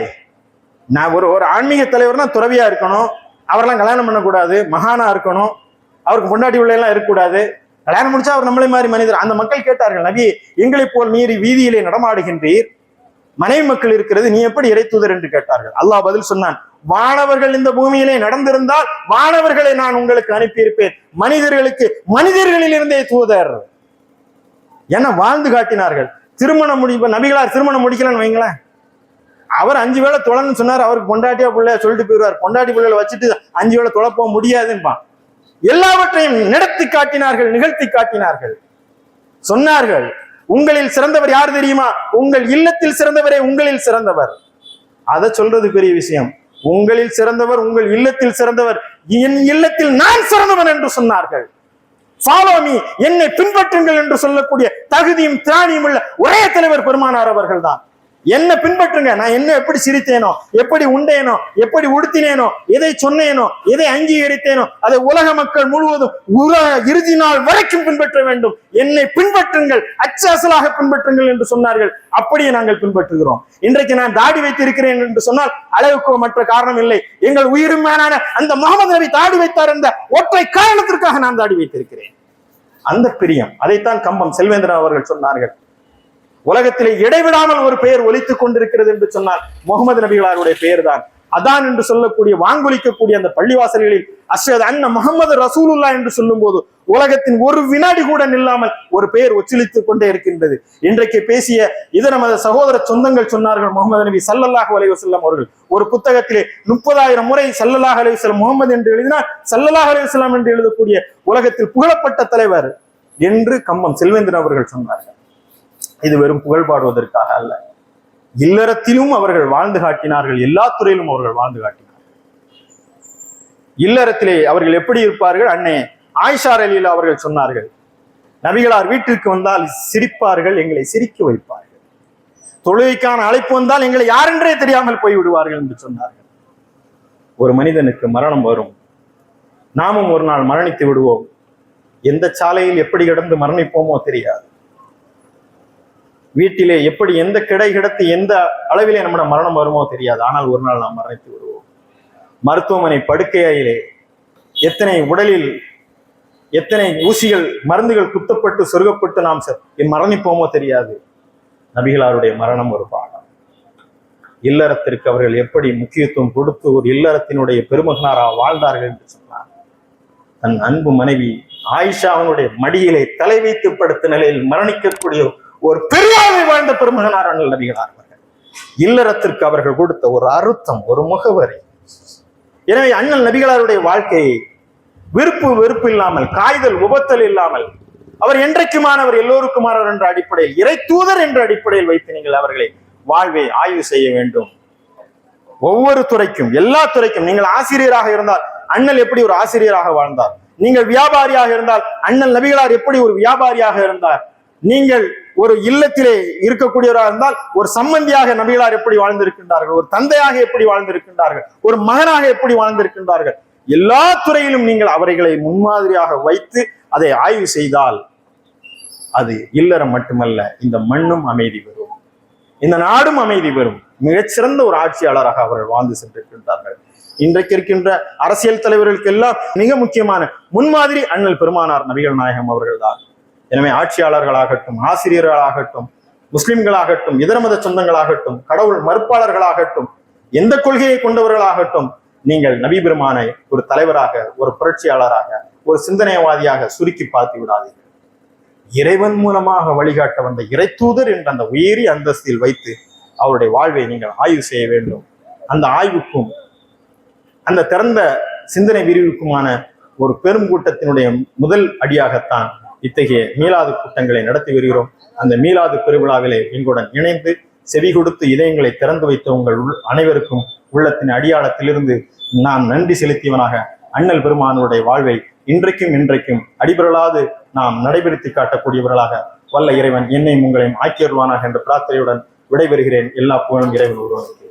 நான் ஒரு ஆன்மீக தலைவர்னா துறவியா இருக்கணும், அவரெல்லாம் கல்யாணம் பண்ணக்கூடாது, மகானா இருக்கணும், அவருக்கு பொண்டாட்டி உள்ள எல்லாம் இருக்கக்கூடாது, கல்யாணம் முடிச்சா அவர் நம்மளை மாதிரி மனிதர். அந்த மக்கள் கேட்டார்கள், நபி, எங்களை போல் நீர் வீதியிலே நடமாடுகின்றீர், மனைவி மக்கள் இருக்கிறது, நீ எப்படி இறை தூதர் என்று கேட்டார்கள். அல்லாஹ் பதில் சொன்னான், வானவர்கள் இந்த பூமியிலே நடந்திருந்தால் வானவர்களை நான் உங்களுக்கு அனுப்பியிருப்பேன், மனிதர்களுக்கு மனிதர்களில் இருந்தே தூதர் என வாழ்ந்து காட்டினார்கள். திருமணம் நபிகளார் திருமணம் முடிக்கலன்னு வைங்களேன், அவர் 5 வேளை தொழன்னு சொன்னார், அவருக்கு பொண்டாட்டியா பிள்ளைய சொல்லிட்டு போயிடுவார். பொண்டாட்டி பிள்ளைகளை வச்சுட்டு 5 வேளை தொலை போக முடியாதுன்பான். எல்லாவற்றையும் நடத்தி காட்டினார்கள், நிகழ்த்தி காட்டினார்கள். சொன்னார்கள், உங்களில் சிறந்தவர் யார் தெரியுமா? உங்கள் இல்லத்தில் சிறந்தவரே உங்களில் சிறந்தவர். அதை சொல்றது பெரிய விஷயம். உங்களில் சிறந்தவர், உங்கள் இல்லத்தில் சிறந்தவர், என் இல்லத்தில் நான் சிறந்தவன் என்று சொன்னார்கள். ஃபாலோ மீ, என்னை பின்பற்றுங்கள் என்று சொல்லக்கூடிய தகுதியும் திராணியும் உள்ள ஒரே தலைவர் பெருமானார் அவர்கள் தான். என்ன பின்பற்றுங்க. நான் என்ன எப்படி சிரித்தேனோ, எப்படி உண்டேனோ, எப்படி உடுத்தினேனோ, எதை சொன்னேனோ, எதை அங்கீகரித்தேனோ அதை உலக மக்கள் முழுவதும் இறுதி நாள் வரைக்கும் பின்பற்ற வேண்டும். என்னை பின்பற்றுங்கள், அச்சலாக பின்பற்றுங்கள் என்று சொன்னார்கள். அப்படியே நாங்கள் பின்பற்றுகிறோம். இன்றைக்கு நான் தாடி வைத்திருக்கிறேன் என்று சொன்னால் அளவுக்கு மற்ற காரணம் இல்லை. எங்கள் உயிருமான அந்த முகமது நபி தாடி வைத்தார் என்ற ஒற்றை காரணத்திற்காக நான் தாடி வைத்திருக்கிறேன். அந்த பிரியம், அதைத்தான் கம்பம் செல்வேந்திரன் அவர்கள் சொன்னார்கள். உலகத்திலே இடைவிடாமல் ஒரு பெயர் ஒலித்துக் கொண்டிருக்கிறது என்று சொன்னால் முகமது நபிகளாருடைய பெயர் தான். அதான் என்று சொல்லக்கூடிய வாங்கொலிக்கக்கூடிய அந்த பள்ளிவாசல்களில் அஷ்ஹது அன்ன முஹம்மது ரசூலுல்லா என்று சொல்லும் போது உலகத்தின் ஒரு வினாடி கூட நில்லாமல் ஒரு பெயர் ஒச்சிலித்துக் கொண்டே இருக்கின்றது. இன்றைக்கு பேசிய இதர மத சகோதர சொந்தங்கள் சொன்னார்கள், முகமது நபி ஸல்லல்லாஹு அலைஹி வஸல்லம் அவர்கள் ஒரு புத்தகத்திலே 30,000 முறை ஸல்லல்லாஹு அலைஹி வஸல்லம் முகமது என்று எழுதினார், ஸல்லல்லாஹு அலைஹி வஸல்லம் என்று எழுதக்கூடிய உலகத்தில் புகழப்பட்ட தலைவர் என்று கம்பம் செல்வேந்திரன் அவர்கள் சொன்னார்கள். இது வெறும் புகழ்பாடுவதற்காக அல்ல, இல்லறத்திலும் அவர்கள் வாழ்ந்து காட்டினார்கள், எல்லா துறையிலும் அவர்கள் வாழ்ந்து காட்டினார்கள். இல்லறத்திலே அவர்கள் எப்படி இருப்பார்கள்? அன்னை ஆயிஷா ரலியல்லாஹு அன்ஹா அவர்கள் சொன்னார்கள், நபிகளார் வீட்டிற்கு வந்தால் சிரிப்பார்கள், எங்களை சிரிக்க வைப்பார்கள். தொழுகைக்கான அழைப்பு வந்தால் எங்களை யாரென்றே தெரியாமல் போய் விடுவார்கள் என்று சொன்னார்கள். ஒரு மனிதனுக்கு மரணம் வரும், நாமும் ஒரு நாள் மரணித்து விடுவோம். எந்த சாலையில் எப்படி கிடந்து மரணிப்போமோ தெரியாது. வீட்டிலே எப்படி எந்த கிடை கிடத்து எந்த அளவிலே நம்முடைய மரணம் வருமோ தெரியாது. ஆனால் ஒரு நாள் நாம் மரணித்து விடுவோம். மருத்துவமனை படுக்கையிலே எத்தனை உடலில் எத்தனை ஊசிகள் மருந்துகள் குத்தப்பட்டு சொருகப்பட்டு நாம் மரணிப்போமோ தெரியாது. நபிகளாருடைய மரணம் ஒரு பாடம். இல்லறத்திற்கு அவர்கள் எப்படி முக்கியத்துவம் கொடுத்து ஒரு இல்லறத்தினுடைய பெருமகனாராக வாழ்ந்தார்கள் என்று சொன்னார். தன் அன்பு மனைவி ஆயிஷா அவனுடைய மடியிலே தலை வைத்து படுத்த நிலையில் மரணிக்கக்கூடிய ஒரு பெரியாவை வாழ்ந்த பெருமகனார் அண்ணல் நபிகளார் அவர்கள். இல்லறத்திற்கு அவர்கள் கொடுத்த ஒரு அர்த்தம், ஒரு முகவரி. எனவே அண்ணல் நபிகளாருடைய வாழ்க்கையை வெறுப்பு இல்லாமல், காய்தல் உபத்தல் இல்லாமல், அவர் என்றைக்குமானவர் எல்லோருக்குமானவர் என்ற அடிப்படையில், இறை தூதர் என்ற அடிப்படையில் வைத்து நீங்கள் அவர்களை வாழ்வை ஆய்வு செய்ய வேண்டும். ஒவ்வொரு துறைக்கும், எல்லா துறைக்கும். நீங்கள் ஆசிரியராக இருந்தால் அண்ணல் எப்படி ஒரு ஆசிரியராக வாழ்ந்தார்? நீங்கள் வியாபாரியாக இருந்தால் அண்ணல் நபிகளார் எப்படி ஒரு வியாபாரியாக இருந்தார்? நீங்கள் ஒரு இல்லத்திலே இருக்கக்கூடியவராக இருந்தால் ஒரு சம்பந்தியாக நபிகளார் எப்படி வாழ்ந்திருக்கின்றார்கள்? ஒரு தந்தையாக எப்படி வாழ்ந்திருக்கின்றார்கள்? ஒரு மகனாக எப்படி வாழ்ந்திருக்கின்றார்கள்? எல்லா துறையிலும் நீங்கள் அவர்களை முன்மாதிரியாக வைத்து அதை ஆய்வு செய்தால் அது இல்லறம் மட்டுமல்ல, இந்த மண்ணும் அமைதி பெறும், இந்த நாடும் அமைதி பெறும். மிகச்சிறந்த ஒரு ஆட்சியாளராக அவர்கள் வாழ்ந்து சென்றிருக்கின்றார்கள். இன்றைக்கு இருக்கின்ற அரசியல் தலைவர்களுக்கு எல்லாம் மிக முக்கியமான முன்மாதிரி அண்ணல் பெருமானார் நபிகள் நாயகம் அவர்கள் தான். எனவே ஆட்சியாளர்களாகட்டும், ஆசிரியர்களாகட்டும், முஸ்லிம்களாகட்டும், இதர மத சொந்தங்களாகட்டும், கடவுள் மறுப்பாளர்களாகட்டும், எந்த கொள்கையை கொண்டவர்களாகட்டும், நீங்கள் நபி பெருமானை ஒரு தலைவராக, ஒரு புரட்சியாளராக, ஒரு சிந்தனைவாதியாக சுருக்கி பார்த்து விடாதீர்கள். இறைவன் மூலமாக வழிகாட்ட வந்த இறை தூதர் என்ற அந்த உயரிய அந்தஸ்தில் வைத்து அவருடைய வாழ்வை நீங்கள் ஆய்வு செய்ய வேண்டும். அந்த ஆய்வுக்கும் அந்த திறந்த சிந்தனை விரிவுக்குமான ஒரு பெரும் கூட்டத்தினுடைய முதல் அடியாகத்தான் இத்தகைய மீலாது கூட்டங்களை நடத்தி வருகிறோம். அந்த மீலாது பெருவிழாவிலே எங்களுடன் இணைந்து செவி கொடுத்து இதயங்களை திறந்து வைத்த உங்கள் அனைவருக்கும் உள்ளத்தின் அடியாளத்திலிருந்து நான் நன்றி செலுத்தியவனாக அண்ணல் பெருமானுடைய வாழ்வை இன்றைக்கும் அடிபெறலாது நாம் நடைபெறுத்தி காட்டக்கூடியவர்களாக வல்ல இறைவன் என்னையும் உங்களையும் ஆக்கியருவானாக என்ற பிரார்த்தனையுடன் விடைபெறுகிறேன். எல்லா புகழும் இறைவன் ஒருவனுக்கு.